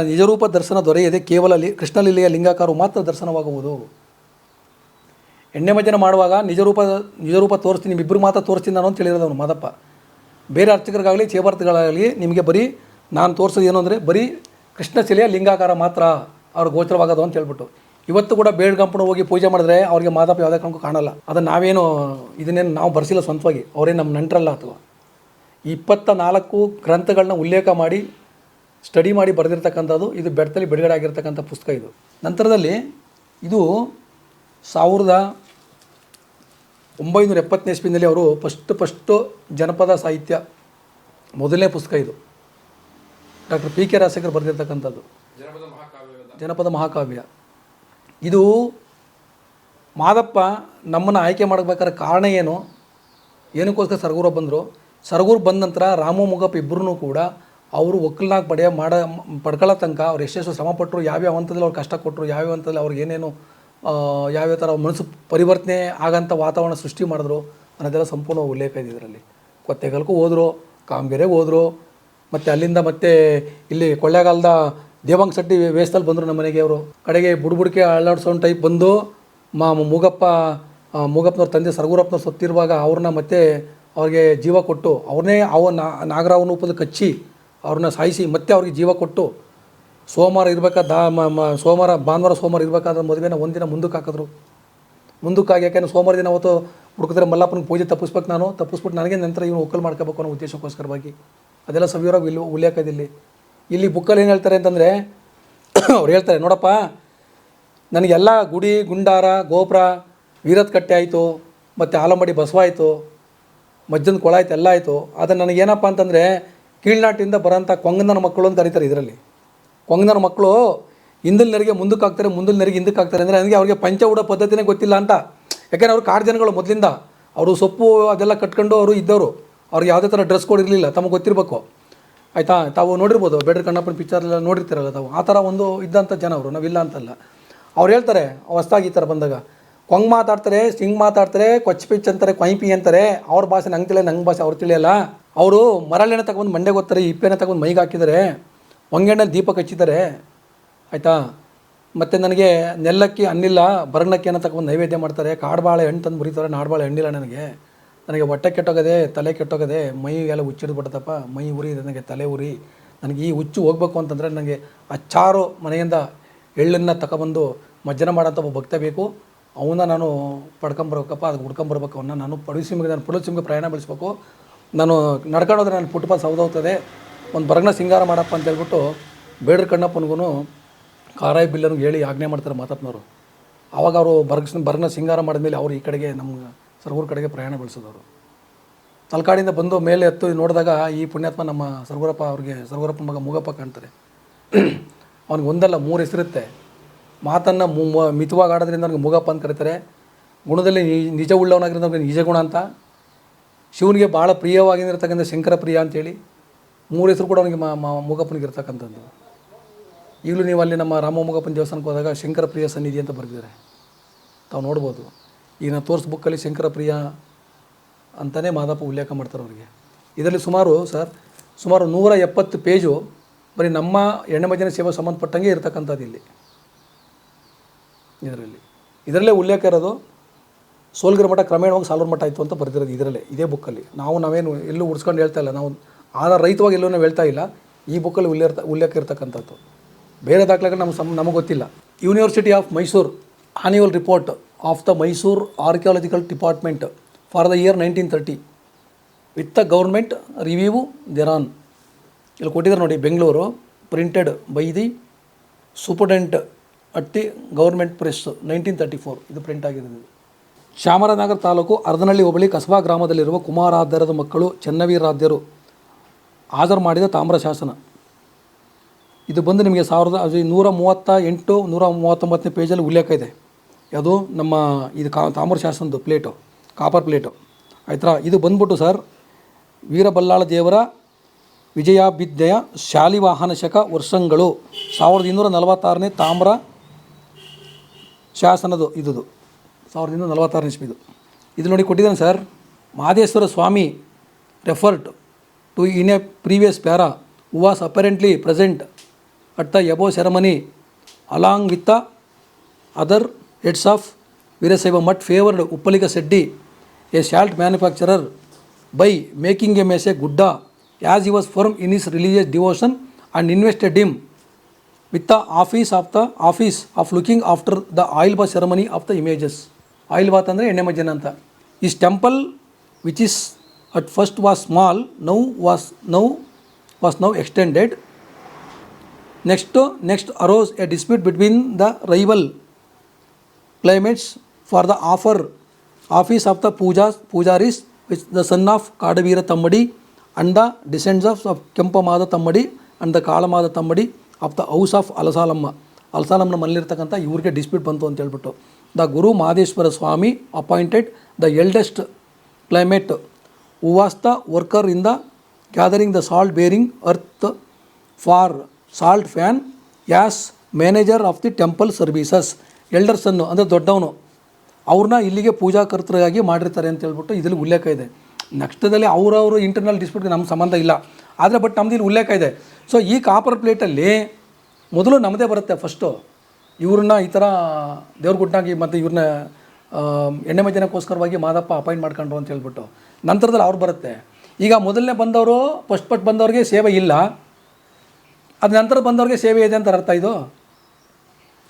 ನಿಜರೂಪ ದರ್ಶನ ದೊರೆಯದೆ ಕೇವಲ ಕೃಷ್ಣಲೀಲೆಯ ಲಿಂಗಾಕಾರವು ಮಾತ್ರ ದರ್ಶನವಾಗುವುದು. ಎಣ್ಣೆ ಮಜ್ಜನ ಮಾಡುವಾಗ ನಿಜರೂಪ ತೋರಿಸ್ತೀನಿ, ನಿಮ್ಮಿಬ್ಬರು ಮಾತ್ರ ತೋರಿಸ್ತೀನಿ ನಾನು ಅಂತ ಹೇಳಿರೋದವನು ಮಾದಪ್ಪ. ಬೇರೆ ಅರ್ಚಕರಿಗಾಗಲಿ ಸೇವಾರ್ಥಿಗಳಾಗಲಿ ನಿಮಗೆ ಬರೀ ನಾನು ತೋರಿಸೋದು ಏನು ಅಂದರೆ ಬರೀ ಕೃಷ್ಣಶಿಲೆಯ ಲಿಂಗಾಕಾರ ಮಾತ್ರ ಅವ್ರು ಗೋಚರವಾಗೋದು ಅಂತ ಹೇಳ್ಬಿಟ್ಟು. ಇವತ್ತು ಕೂಡ ಬೇಡಗಂಪನ ಹೋಗಿ ಪೂಜೆ ಮಾಡಿದ್ರೆ ಅವ್ರಿಗೆ ಮಾದಪ್ಪ ಯಾವುದೇ ಕಾರಣಕ್ಕೂ ಕಾಣಲ್ಲ. ಅದನ್ನು ಇದನ್ನೇನು ನಾವು ಬರೆಸಿಲ್ಲ ಸ್ವಂತವಾಗಿ, ಅವರೇ ನಮ್ಮ ನಂಟರಲ್ಲ. ಅಥವಾ 24 ಗ್ರಂಥಗಳನ್ನ ಉಲ್ಲೇಖ ಮಾಡಿ ಸ್ಟಡಿ ಮಾಡಿ ಬರೆದಿರ್ತಕ್ಕಂಥದ್ದು ಇದು ಬೆಟ್ಟದಲ್ಲಿ ಬಿಡುಗಡೆ ಆಗಿರ್ತಕ್ಕಂಥ ಪುಸ್ತಕ. ಇದು ನಂತರದಲ್ಲಿ ಇದು 1970ನೇ ಇಸ್ವಿನಲ್ಲಿ ಅವರು ಫಸ್ಟು ಜನಪದ ಸಾಹಿತ್ಯ ಮೊದಲನೇ ಪುಸ್ತಕ ಇದು. ಡಾಕ್ಟರ್ PK ರಾಜಶೇಖರ್ ಬರೆದಿರ್ತಕ್ಕಂಥದ್ದು ಜನಪದ ಮಹಾಕಾವ್ಯ. ಇದು ಮಾದಪ್ಪ ನಮ್ಮನ್ನು ಆಯ್ಕೆ ಮಾಡಬೇಕಾದ್ರೆ ಕಾರಣ ಏನಕ್ಕೋಸ್ಕರ ಸರಗೂರು ಬಂದರು. ಸರಗೂರು ಬಂದ ನಂತರ ರಾಮು ಮುಗಪ್ಪ ಇಬ್ಬರೂ ಕೂಡ ಅವರು ಒಕ್ಕಲ್ನಾಗ ಪಡ್ಕೊಳ್ಳೋ ತನಕ ಅವ್ರು ಎಷ್ಟೆಷ್ಟು ಶ್ರಮಪಟ್ಟರು, ಯಾವ್ಯಾವ ಹಂತದಲ್ಲಿ ಅವ್ರು ಕಷ್ಟ ಕೊಟ್ಟರು, ಯಾವ್ಯಾವ ಹಂತದಲ್ಲಿ ಅವ್ರಿಗೆ ಏನೇನು ಯಾವ್ಯಾವ ಥರ ಮನಸ್ಸು ಪರಿವರ್ತನೆ ಆಗೋಂಥ ವಾತಾವರಣ ಸೃಷ್ಟಿ ಮಾಡಿದ್ರು ಅನ್ನೋದೆಲ್ಲ ಸಂಪೂರ್ಣ ಉಲ್ಲೇಖ ಇದೆ ಇದರಲ್ಲಿ. ಕೊತ್ತೆಗಲ್ಗೂ ಹೋದರು, ಕಾಮಗೆರೆಗೆ ಹೋದರು, ಮತ್ತು ಅಲ್ಲಿಂದ ಮತ್ತೆ ಇಲ್ಲಿ ಕೊಳ್ಳೇಗಾಲದ ದೇವಾಂಗ್ ಶೆಟ್ಟಿ ವೇಷದಲ್ಲಿ ಬಂದರು ನಮ್ಮ ಮನೆಗೆ ಅವರು. ಕಡೆಗೆ ಬುಡ್ಬುಡಿಕೆ ಅಳ್ಳಾಡ್ಸೋನ್ ಟೈಪ್ ಬಂದು ಮೂಗಪ್ಪನವ್ರ ತಂದೆ ಸರಗೂರಪ್ಪನವ್ರು ಸತ್ತಿರುವಾಗ ಅವ್ರನ್ನ ಮತ್ತೆ ಅವ್ರಿಗೆ ಜೀವ ಕೊಟ್ಟು ಅವ್ರನ್ನೇ ನಾಗರಾವನ ಉಪದ ಕಚ್ಚಿ ಅವ್ರನ್ನ ಸಾಯಿಸಿ ಮತ್ತೆ ಅವ್ರಿಗೆ ಜೀವ ಕೊಟ್ಟು ಸೋಮವಾರ ಇರಬೇಕಾದ ಭಾನುವಾರ ಇರಬೇಕಾದ್ರೆ ಮದುವೆನ ಒಂದಿನ ಮುಂದಕ್ಕೆ ಹಾಕಿದ್ರು. ಮುಂದಕ್ಕಾಗಿ ಯಾಕೆಂದ್ರೆ ಸೋಮವಾರ ದಿನ ಅವತ್ತು ಹುಡುಕಿದ್ರೆ ಮಲ್ಲಪ್ಪನಿಗೆ ಪೂಜೆ ತಪ್ಪಿಸ್ಬಿಟ್ಟು ನನಗೆ ನಂತರ ಇವನು ಒಕ್ಕಲು ಮಾಡ್ಕೋಬೇಕು ಅನ್ನೋ ಉದ್ದೇಶಕ್ಕೋಸ್ಕರವಾಗಿ ಅದೆಲ್ಲ ಸವಿವರವಾಗಿ ಉಲ್ಲೇಖದಿಲ್ಲಿ. ಇಲ್ಲಿ ಬುಕ್ಕಲ್ಲಿ ಏನು ಹೇಳ್ತಾರೆ ಅಂತಂದರೆ ಅವ್ರು ಹೇಳ್ತಾರೆ, ನೋಡಪ್ಪ ನನಗೆಲ್ಲ ಗುಡಿ ಗುಂಡಾರ ಗೋಪುರ ವೀರತ್ ಕಟ್ಟೆ ಆಯಿತು, ಮತ್ತು ಆಲಮಡಿ ಬಸವ ಆಯಿತು, ಮಜ್ಜನ ಕೊಳ ಆಯ್ತು, ಎಲ್ಲ ಆಯಿತು. ಆದರೆ ನನಗೇನಪ್ಪ ಅಂತಂದರೆ ಕೀಳ್ನಾಟಿಂದ ಬರೋಂಥ ಕೊಂಗನ ಮಕ್ಕಳು ಅಂತ ಕರೀತಾರೆ. ಇದರಲ್ಲಿ ಕೊಂಗನ ಮಕ್ಕಳು ಹಿಂದಲ್ ನೆರಿಗೆ ಮುಂದಕ್ಕೆ ಹಾಕ್ತಾರೆ, ಮುಂದಲ್ ನೆರಿಗೆ ಹಿಂದಕ್ಕೆ ಹಾಕ್ತಾರೆ ಅಂದರೆ ನನಗೆ ಅವ್ರಿಗೆ ಪಂಚ ಉಡೋ ಪದ್ಧತಿನೇ ಗೊತ್ತಿಲ್ಲ ಅಂತ. ಯಾಕೆಂದರೆ ಅವ್ರು ಕಾಡು ಜನಗಳು ಮೊದಲಿಂದ ಅವರು ಸೊಪ್ಪು ಅದೆಲ್ಲ ಕಟ್ಕೊಂಡು ಅವರು ಇದ್ದವರು. ಅವ್ರಿಗೆ ಯಾವುದೇ ಥರ ಡ್ರೆಸ್ ಕೋಡ್ ಇರಲಿಲ್ಲ, ತಮಗೆ ಗೊತ್ತಿರಬೇಕು ಆಯಿತಾ. ತಾವು ನೋಡಿರ್ಬೋದು ಬೇಡ್ರ ಕಣ್ಣಪ್ಪನ ಪಿಕ್ಚರ್ಲೆಲ್ಲ ನೋಡಿರ್ತೀರಲ್ಲ ತಾವು, ಆ ಥರ ಒಂದು ಇದ್ದಂಥ ಜನ ಅವರು, ನಾವಿಲ್ಲ ಅಂತಲ್ಲ. ಅವ್ರು ಹೇಳ್ತಾರೆ ಹೊಸ್ದಾಗಿ ಈ ಥರ ಬಂದಾಗ ಕೊಂಗ್ ಮಾತಾಡ್ತಾರೆ, ಸಿಂಗ್ ಮಾತಾಡ್ತಾರೆ, ಕೊಚ್ಚ ಪಿಚ್ ಅಂತಾರೆ, ಕೊಯ್ಪಿ ಅಂತಾರೆ. ಅವ್ರ ಭಾಷೆ ನಂಗೆ ತಿಳಿಯಲ್ಲ, ನಂಗೆ ಭಾಷೆ ಅವ್ರು ತಿಳಿಯಲ್ಲ. ಅವರು ಮರಳೆಣ್ಣೆ ತಗೊಂಡು ಮಂಡೆ ಗೊತ್ತಾರೆ, ಇಪ್ಪೆಣ್ಣೆ ತಗೊಂಡು ಮೈಗೆ ಹಾಕಿದ್ದಾರೆ, ಹೊಂಗೆಣ್ಣೆ ದೀಪ ಹಚ್ಚಿದ್ದಾರೆ ಆಯಿತಾ. ಮತ್ತು ನನಗೆ ನೆಲ್ಲಕ್ಕಿ ಅನ್ನಿಲ್ಲ ಬರಗಣಕ್ಕಿಯನ್ನು ತಗೊಂಡು ನೈವೇದ್ಯ ಮಾಡ್ತಾರೆ, ಕಾಡುಬಾಳೆ ಹಣ್ಣು ತಂದು ಮುರಿತಾರೆ, ನಾಡುಬಾಳೆ ಹಣ್ಣಿಲ್ಲ ನನಗೆ ಹೊಟ್ಟೆ ಕೆಟ್ಟೋಗದೆ, ತಲೆ ಕೆಟ್ಟೋಗದೆ, ಮೈಗೆಲ್ಲ ಹುಚ್ಚಿಡ್ದು ಬಿಡ್ತಪ್ಪ, ಮೈ ಉರಿ, ನನಗೆ ತಲೆ ಉರಿ. ನನಗೆ ಈ ಹುಚ್ಚು ಹೋಗ್ಬೇಕು ಅಂತಂದರೆ ನನಗೆ ಅಚ್ಚಾರು ಮನೆಯಿಂದ ಎಳ್ಳನ್ನು ತಗೊಬಂದು ಮಜ್ಜನ ಮಾಡೋಂಥ ಒಬ್ಬ ಭಕ್ತ ಬೇಕು. ಅವನ್ನ ನಾನು ಪಡ್ಕೊಂಬರ್ಬೇಕಪ್ಪ, ಅದಕ್ಕೆ ಹುಡ್ಕೊಂಬರ್ಬೇಕು. ಅವನ್ನ ನಾನು ಪಡುಸಿಮ್ಗೆ ಪ್ರಯಾಣ ಬೆಳೆಸ್ಬೇಕು. ನಾನು ನಡ್ಕೊಂಡೋದ್ರೆ ನಾನು ಪುಟ್ಟ ಸೌದೋಗ್ತದೆ, ಒಂದು ಬರಗಣ ಸಿಂಗಾರ ಮಾಡಪ್ಪ ಅಂತ ಹೇಳ್ಬಿಟ್ಟು ಬೇಡ್ರ ಕಣ್ಣಪ್ಪನಿಗೂ ಕಾರಾಯಿ ಬಿಲ್ಲನಿಗೆ ಹೇಳಿ ಆಜ್ಞೆ ಮಾಡ್ತಾರೆ ಮಾತಪ್ಪನವರು. ಆವಾಗ ಅವರು ಬರಗಣ ಸಿಂಗಾರ ಮಾಡಿದ್ಮೇಲೆ ಅವರು ಈ ಕಡೆಗೆ ನಮ್ಮ ಸರಗೂರು ಕಡೆಗೆ ಪ್ರಯಾಣ ಬೆಳೆಸೋದವರು. ತಲಕಾಡಿಂದ ಬಂದು ಮೇಲೆ ಎತ್ತು ನೋಡಿದಾಗ ಈ ಪುಣ್ಯಾತ್ಮ ನಮ್ಮ ಸರಗೂರಪ್ಪನ ಮಗ ಮೂಗಪ್ಪ ಕಾಣ್ತಾರೆ. ಅವ್ನಿಗೆ ಒಂದಲ್ಲ 3 ಹೆಸರಿರುತ್ತೆ. ಮಾತನ್ನು ಮಿತವಾಗಿ ಆಡೋದ್ರಿಂದ ಅವ್ನಿಗೆ ಮೂಗಪ್ಪ ಅಂತ ಕರೀತಾರೆ. ಗುಣದಲ್ಲಿ ನಿಜ ಉಳ್ಳವನಾಗಿರೋದು ಅವ್ನಿಗೆ ನಿಜ ಗುಣ ಅಂತ. ಶಿವನಿಗೆ ಭಾಳ ಪ್ರಿಯವಾಗಿರ್ತಕ್ಕಂಥ ಶಂಕರ ಪ್ರಿಯ ಅಂತೇಳಿ 3 ಹೆಸರು ಕೂಡ ಅವನಿಗೆ ಮೂಗಪ್ಪನಿಗೆ ಇರ್ತಕ್ಕಂಥದ್ದು. ಈಗಲೂ ನೀವು ಅಲ್ಲಿ ನಮ್ಮ ರಾಮ ಮೂಗಪ್ಪನ ದೇವಸ್ಥಾನಕ್ಕೆ ಹೋದಾಗ ಶಂಕರ ಪ್ರಿಯ ಸನ್ನಿಧಿ ಅಂತ ಬರೆದಿದ್ದಾರೆ, ತಾವು ನೋಡ್ಬೋದು. ಈಗ ನಾವು ತೋರಿಸ್ ಬುಕ್ಕಲ್ಲಿ ಶಂಕರ ಪ್ರಿಯ ಅಂತಲೇ ಮಾದಪ್ಪ ಉಲ್ಲೇಖ ಮಾಡ್ತಾರೆ ಅವರಿಗೆ. ಇದರಲ್ಲಿ ಸುಮಾರು 170 ಪೇಜು ಬರೀ ನಮ್ಮ ಎಣ್ಣೆ ಮಜ್ಜನ ಸೇವೆ ಸಂಬಂಧಪಟ್ಟಂಗೆ ಇರ್ತಕ್ಕಂಥದ್ದು ಇಲ್ಲಿ. ಇದರಲ್ಲೇ ಉಲ್ಲೇಖ ಇರೋದು ಸೋಲ್ಗಿರ ಮಠ ಕ್ರಮೇಣವಾಗಿ ಸಾಲೂರು ಮಠ ಆಯಿತು ಅಂತ ಬರೆದಿರೋದು ಇದರಲ್ಲೇ, ಇದೇ ಬುಕ್ಕಲ್ಲಿ. ನಾವೇನು ಎಲ್ಲೂ ಉಡ್ಸ್ಕೊಂಡು ಹೇಳ್ತಾ ಇಲ್ಲ, ನಾವು ಆಧಾರ ರಹಿತವಾಗಿ ಎಲ್ಲೂ ನಾವು ಹೇಳ್ತಾ ಇಲ್ಲ. ಈ ಬುಕ್ಕಲ್ಲಿ ಉಲ್ಲೇಖ ಇರ್ತಕ್ಕಂಥದ್ದು. ಬೇರೆ ದಾಖಲೆಗಳು ನಮಗೆ ಗೊತ್ತಿಲ್ಲ. University of Mysuru annual report of the Mysuru archaeological department for the year 1930 with the government review thereon. ಇಲ್ಲಿ ಕೊಟ್ಟಿದ್ದಾರೆ ನೋಡಿ, Bengaluru, printed by the superintendent at the government press 1934. ಇದು ಪ್ರಿಂಟ್ ಆಗಿರೋದು. ಚಾಮರಾಜನಗರ ತಾಲೂಕು ಅರ್ಧನಹಳ್ಳಿ ಹೋಬಳಿ ಕಸಬಾ ಗ್ರಾಮದಲ್ಲಿರುವ ಕುಮಾರಾಧ್ಯರದ ಮಕ್ಕಳು ಚೆನ್ನವೀರಾಧ್ಯರು ಹಾಜರು ಮಾಡಿದ ತಾಮ್ರ ಶಾಸನ. ಇದು ಬಂದು ನಿಮಗೆ 1138 139ನೇ ಪೇಜಲ್ಲಿ ಉಲ್ಲೇಖ ಇದೆ. ಅದು ನಮ್ಮ ಇದು ತಾಮ್ರ ಶಾಸನದ್ದು ಪ್ಲೇಟು, ಕಾಪರ್ ಪ್ಲೇಟು ಆಯ್ತಾ. ಇದು ಬಂದ್ಬಿಟ್ಟು ಸರ್ ವೀರಬಲ್ಲಾಳ ದೇವರ ವಿಜಯಾಭಿದ್ಯಯ ಶಾಲಿವಾಹನ ಶಕ ವರ್ಷಗಳು 1246ನೇ ತಾಮ್ರ ಶಾಸನದು ಇದುದು 1246ನೇ ಇಸ್ವಿದು. ಇದು ನೋಡಿ ಕೊಟ್ಟಿದ್ದಾನೆ sir. Mahadeshwara Swami referred to in a previous para who was apparently present at the above ceremony along with the other heads of Veerashaiva math favoured Uppaliga Setti a salt manufacturer by making a mace a ಗುಡ್ಡ as he was firm in his religious devotion and invested him with the office of looking after the oil bath ceremony of the images. Oil bath ಅಂದರೆ ಎಣ್ಣೆ ಮಜ್ಜನ ಅಂತ. His temple which is at first was small was now extended. Next arose a dispute between the rival claimants for the office of the pujaris, which the son of Kadavira Tammadi and the descendants of Kempamada Tammadi and the Kalamada Tammadi of the house of ಅಲಸಾಲಮ್ಮನ ಮನೇಲಿರ್ತಕ್ಕಂಥ ಇವ್ರಿಗೆ dispute ಬಂತು ಅಂತ ಹೇಳ್ಬಿಟ್ಟು the Guru Mahadeshwara Swami appointed the eldest claimant who was the worker in the gathering the salt bearing earth for salt pan as manager of the temple services. ಎಲ್ಡರ್ಸನ್ನು ಅಂದರೆ ದೊಡ್ಡವನು, ಅವ್ರನ್ನ ಇಲ್ಲಿಗೆ ಪೂಜಾಕರ್ತರಾಗಿ ಮಾಡಿರ್ತಾರೆ ಅಂತ ಹೇಳ್ಬಿಟ್ಟು ಇದರಲ್ಲಿ ಉಲ್ಲೇಖ ಇದೆ. ನೆಕ್ಸ್ಟದಲ್ಲಿ ಅವರವರು ಇಂಟರ್ನಲ್ ಡಿಸ್ಪ್ಯೂಟ್ಗೆ ನಮ್ಮ ಸಂಬಂಧ ಇಲ್ಲ, ಆದರೆ ಬಟ್ ನಮ್ದು ಇಲ್ಲಿ ಉಲ್ಲೇಖ ಇದೆ. ಸೊ ಈ ಕಾಪರ್ ಪ್ಲೇಟಲ್ಲಿ ಮೊದಲು ನಮ್ಮದೇ ಬರುತ್ತೆ ಫಸ್ಟು. ಇವ್ರನ್ನ ಈ ಥರ ದೇವ್ರಗುಡ್ನಾಗಿ ಮತ್ತು ಇವ್ರನ್ನ ಎಣ್ಣೆ ಮಜ್ಜನಕ್ಕೋಸ್ಕರವಾಗಿ ಮಾದಪ್ಪ ಅಪಾಯಿಂಟ್ ಮಾಡ್ಕೊಂಡ್ರು ಅಂತ ಹೇಳ್ಬಿಟ್ಟು ನಂತರದಲ್ಲಿ ಅವ್ರು ಬರುತ್ತೆ. ಈಗ ಮೊದಲನೇ ಬಂದವರು ಫಸ್ಟ್ ಬಂದವ್ರಿಗೆ ಸೇವೆ ಇಲ್ಲ, ಅದು ನಂತರ ಬಂದವ್ರಿಗೆ ಸೇವೆ ಇದೆ ಅಂತ ಅರ್ಥ ಇದು.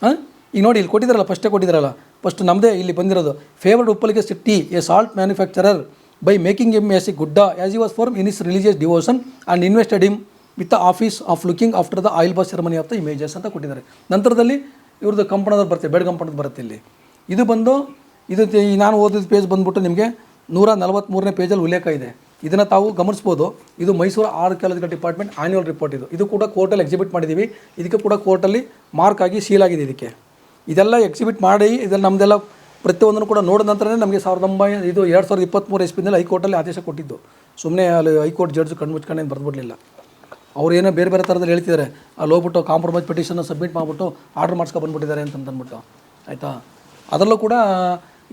ಹಾಂ, ಈಗ ನೋಡಿ ಇಲ್ಲಿ ಕೊಟ್ಟಿದ್ದಾರಲ್ಲ, ಫಸ್ಟೇ ಕೊಟ್ಟಿದ್ದಾರಲ್ಲ, ಫಸ್ಟ್ ನಮ್ಮದೇ ಇಲ್ಲಿ ಬಂದಿರೋದು. ಫೇವರ್ಡ್ ಉಪ್ಪಲಿಗೆ ಟೀ a salt manufacturer by making M S a ಗುಡ್ಡ as he was firm in his religious devotion and invested him with the office of looking after the oil bath ceremony of the images ಅಂತ ಕೊಟ್ಟಿದ್ದಾರೆ. ನಂತರದಲ್ಲಿ ಇವ್ರದ್ದು compounder ಬರುತ್ತೆ, bed compounder ಬರುತ್ತೆ ಇಲ್ಲಿ. ಇದು ಬಂದು ಇದು ನಾನು ಓದಿದ ಪೇಜ್ ಬಂದುಬಿಟ್ಟು ನಿಮಗೆ 143ನೇ ಪೇಜಲ್ಲಿ ಉಲ್ಲೇಖ ಇದೆ. ಇದನ್ನು ತಾವು ಗಮನಿಸ್ಬೋದು. ಇದು Mysuru archaeological department annual report ಇದು ಕೂಡ ಕೋರ್ಟಲ್ಲಿ ಎಕ್ಸಿಬಿಟ್ ಮಾಡಿದ್ದೀವಿ. ಇದಕ್ಕೆ ಕೂಡ ಕೋರ್ಟಲ್ಲಿ ಮಾರ್ಕ್ ಆಗಿ ಸೀಲ್ ಆಗಿದೆ. ಇದೆಲ್ಲ ಎಕ್ಸಿಬಿಟ್ ಮಾಡಿ ಇದೆಲ್ಲ ನಮ್ಮದೆಲ್ಲ ಪ್ರತಿಯೊಂದನ್ನು ಕೂಡ ನೋಡಿದ ನಂತರನೇ ನಮಗೆ 2023 ಇಸ್ವಿನಲ್ಲಿ ಹೈಕೋರ್ಟಲ್ಲಿ ಆದೇಶ ಕೊಟ್ಟಿದ್ದು. ಸುಮ್ಮನೆ ಅಲ್ಲಿ ಹೈಕೋರ್ಟ್ ಜಡ್ಜ್ ಕಣ್ಣು ಮುಚ್ಕೊಂಡೇನು ಬರೆದ್ಬಿಡಲಿಲ್ಲ. ಅವ್ರು ಏನೋ ಬೇರೆ ಬೇರೆ ಥರದಲ್ಲಿ ಹೇಳ್ತಿದ್ದಾರೆ, ಅಲ್ಲಿ ಹೋಗ್ಬಿಟ್ಟು ಕಾಂಪ್ರಮೈಸ್ ಪಿಟಿಷನ್ನ ಸಬ್ಮಿಟ್ ಮಾಡಿಬಿಟ್ಟು ಆರ್ಡರ್ ಮಾಡಿಸ್ಕೊಂಡ್ಬಂದ್ಬಿಟ್ಟಿದ್ದಾರೆ ಅಂತಂದ್ಬಿಟ್ಟು, ಆಯಿತಾ. ಅದರಲ್ಲೂ ಕೂಡ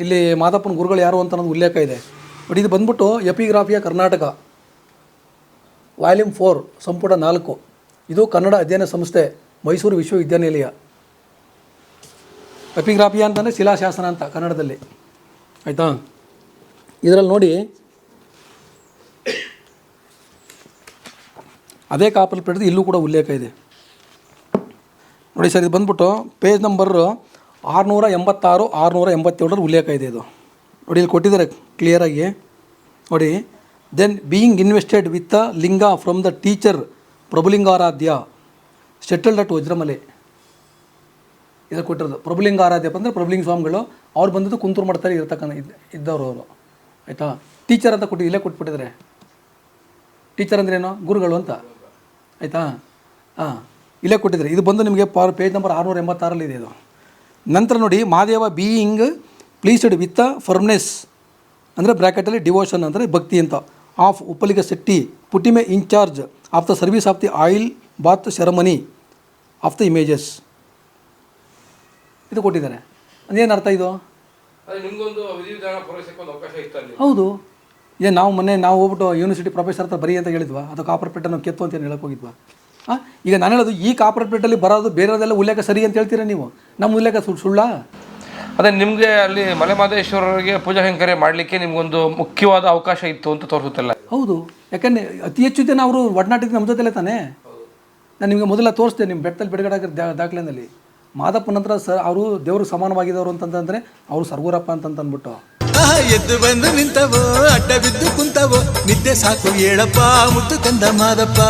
ಇಲ್ಲಿ ಮಾದಪ್ಪನ ಗುರುಗಳು ಯಾರು ಅಂತ ಅನ್ನೋದು ಉಲ್ಲೇಖ ಇದೆ. ಬಟ್ ಇದು ಬಂದ್ಬಿಟ್ಟು ಎಪಿಗ್ರಾಫಿಯ ಕರ್ನಾಟಕ ವಾಲ್ಯೂಮ್ 4 ಸಂಪುಟ 4. ಇದು ಕನ್ನಡ ಅಧ್ಯಯನ ಸಂಸ್ಥೆ ಮೈಸೂರು ವಿಶ್ವವಿದ್ಯಾನಿಲಯ. ಎಪಿಗ್ರಾಫಿಯಾ ಅಂತಂದರೆ ಶಿಲಾಶಾಸನ ಅಂತ ಕನ್ನಡದಲ್ಲಿ, ಆಯಿತಾ. ಇದರಲ್ಲಿ ನೋಡಿ ಅದೇ ಕಾಪಲ್ಲಿ ಪಡೆದು ಇಲ್ಲೂ ಕೂಡ ಉಲ್ಲೇಖ ಇದೆ ನೋಡಿ ಸರ್. ಇದು ಬಂದ್ಬಿಟ್ಟು ಪೇಜ್ ನಂಬರ್ 686 687 ಉಲ್ಲೇಖ ಇದೆ. ಇದು ನೋಡಿ ಇಲ್ಲಿ ಕೊಟ್ಟಿದ್ದಾರೆ ಕ್ಲಿಯರಾಗಿ ನೋಡಿ. Then being invested with the linga from the teacher Prabhulingaradhya settled at Vajramale. ಇದು ಕೊಟ್ಟಿರೋದು ಪ್ರಭುಲಿಂಗಾರಾಧ್ಯ ಅಂದರೆ ಪ್ರಭುಲಿಂಗ ಸ್ವಾಮಿಗಳು. ಅವ್ರು ಬಂದದ್ದು ಕುಂತೂರು ಮಠದಲ್ಲಿ ಇದ್ದವರು ಅವರು, ಆಯಿತಾ. ಟೀಚರ್ ಅಂತ ಇಲ್ಲೇ ಕೊಟ್ಬಿಟ್ಟಿದ್ದಾರೆ. ಟೀಚರ್ ಅಂದ್ರೇನು, ಗುರುಗಳು ಅಂತ, ಆಯಿತಾ. ಹಾಂ, ಇಲ್ಲೇ ಕೊಟ್ಟಿದ್ದಾರೆ. ಇದು ಬಂದು ನಿಮಗೆ ಪೇಜ್ ನಂಬರ್ 686 ಇದೆ ಇದು. ನಂತರ ನೋಡಿ Mahadeva being pleased with the firmness ಅಂದರೆ ಬ್ರ್ಯಾಕೆಟಲ್ಲಿ ಡಿವೋಷನ್ ಅಂದರೆ ಭಕ್ತಿ ಅಂತ of Uppaliga Shetti put him in charge of the service of the oil bath ceremony of the images. ಇದು ಕೊಟ್ಟಿದ್ದಾರೆ. ಅದೇನು ಅರ್ಥ ಇದು? ಹೌದು. ಏನು ನಾವು ಹೋಗ್ಬಿಟ್ಟು ಯೂನಿವರ್ಸಿಟಿ ಪ್ರೊಫೆಸರ್ ಹತ್ರ ಬರೀ ಅಂತ ಹೇಳಿದ್ವಾ? ಅದು ಕಾಪರ್ ಪೇಟನ್ನು ಕೆತ್ತು ಅಂತ ಹೇಳಕ್ಕೆ ಹೋಗಿದ್ವಾ? ಈಗ ನಾನು ಹೇಳೋದು ಈ ಕಾಪರ್ ಪೇಟಲ್ಲಿ ಬರೋದು ಬೇರೆದೆಲ್ಲ ಉಲ್ಲೇಖ ಸರಿ ಅಂತ ಹೇಳ್ತೀರಾ ನೀವು, ನಮ್ಮ ಉಲ್ಲೇಖ ಸುಳ್ಳ? ಅದೇ ನಿಮಗೆ ಅಲ್ಲಿ ಮಲೆಮಹದೇಶ್ವರರಿಗೆ ಪೂಜಾ ಕೈಂಕರ್ಯ ಮಾಡಲಿಕ್ಕೆ ನಿಮಗೊಂದು ಮುಖ್ಯವಾದ ಅವಕಾಶ ಇತ್ತು ಅಂತ ತೋರಿಸುತ್ತಲ್ಲ. ಹೌದು, ಯಾಕಂದರೆ ಅತಿ ಹೆಚ್ಚು ಜನ ಅವರು ಒಡನಾಟಿದ್ದು ನಮ್ಮ ಜೊತೆಲೇ ತಾನೇ. ನಾನು ನಿಮಗೆ ಮೊದಲ ತೋರಿಸ್ದೆ ನಿಮ್ಮ ಬೆಟ್ಟದಲ್ಲಿ ಬಿಡುಗಡೆ ದಾಖಲೆಯಲ್ಲಿ ಮಾದಪ್ಪ ನಂತರ ಅವರು ದೇವ್ರಿಗೆ ಸಮಾನವಾಗಿದ್ದವರು ಅಂತಂದರೆ ಅವರು ಸರ್ಗೂರಪ್ಪ ಅಂತಂದ್ಬಿಟ್ಟು ಎದ್ದು ಬಂದು ನಿಂತವೋ, ಅಡ್ಡ ಬಿದ್ದು ಕುಂತವೋ, ನಿದ್ದೆ ಸಾಕು ಹೇಳಪ್ಪ ಮುದ್ದು ಕಂದ ಮಾದಪ್ಪ.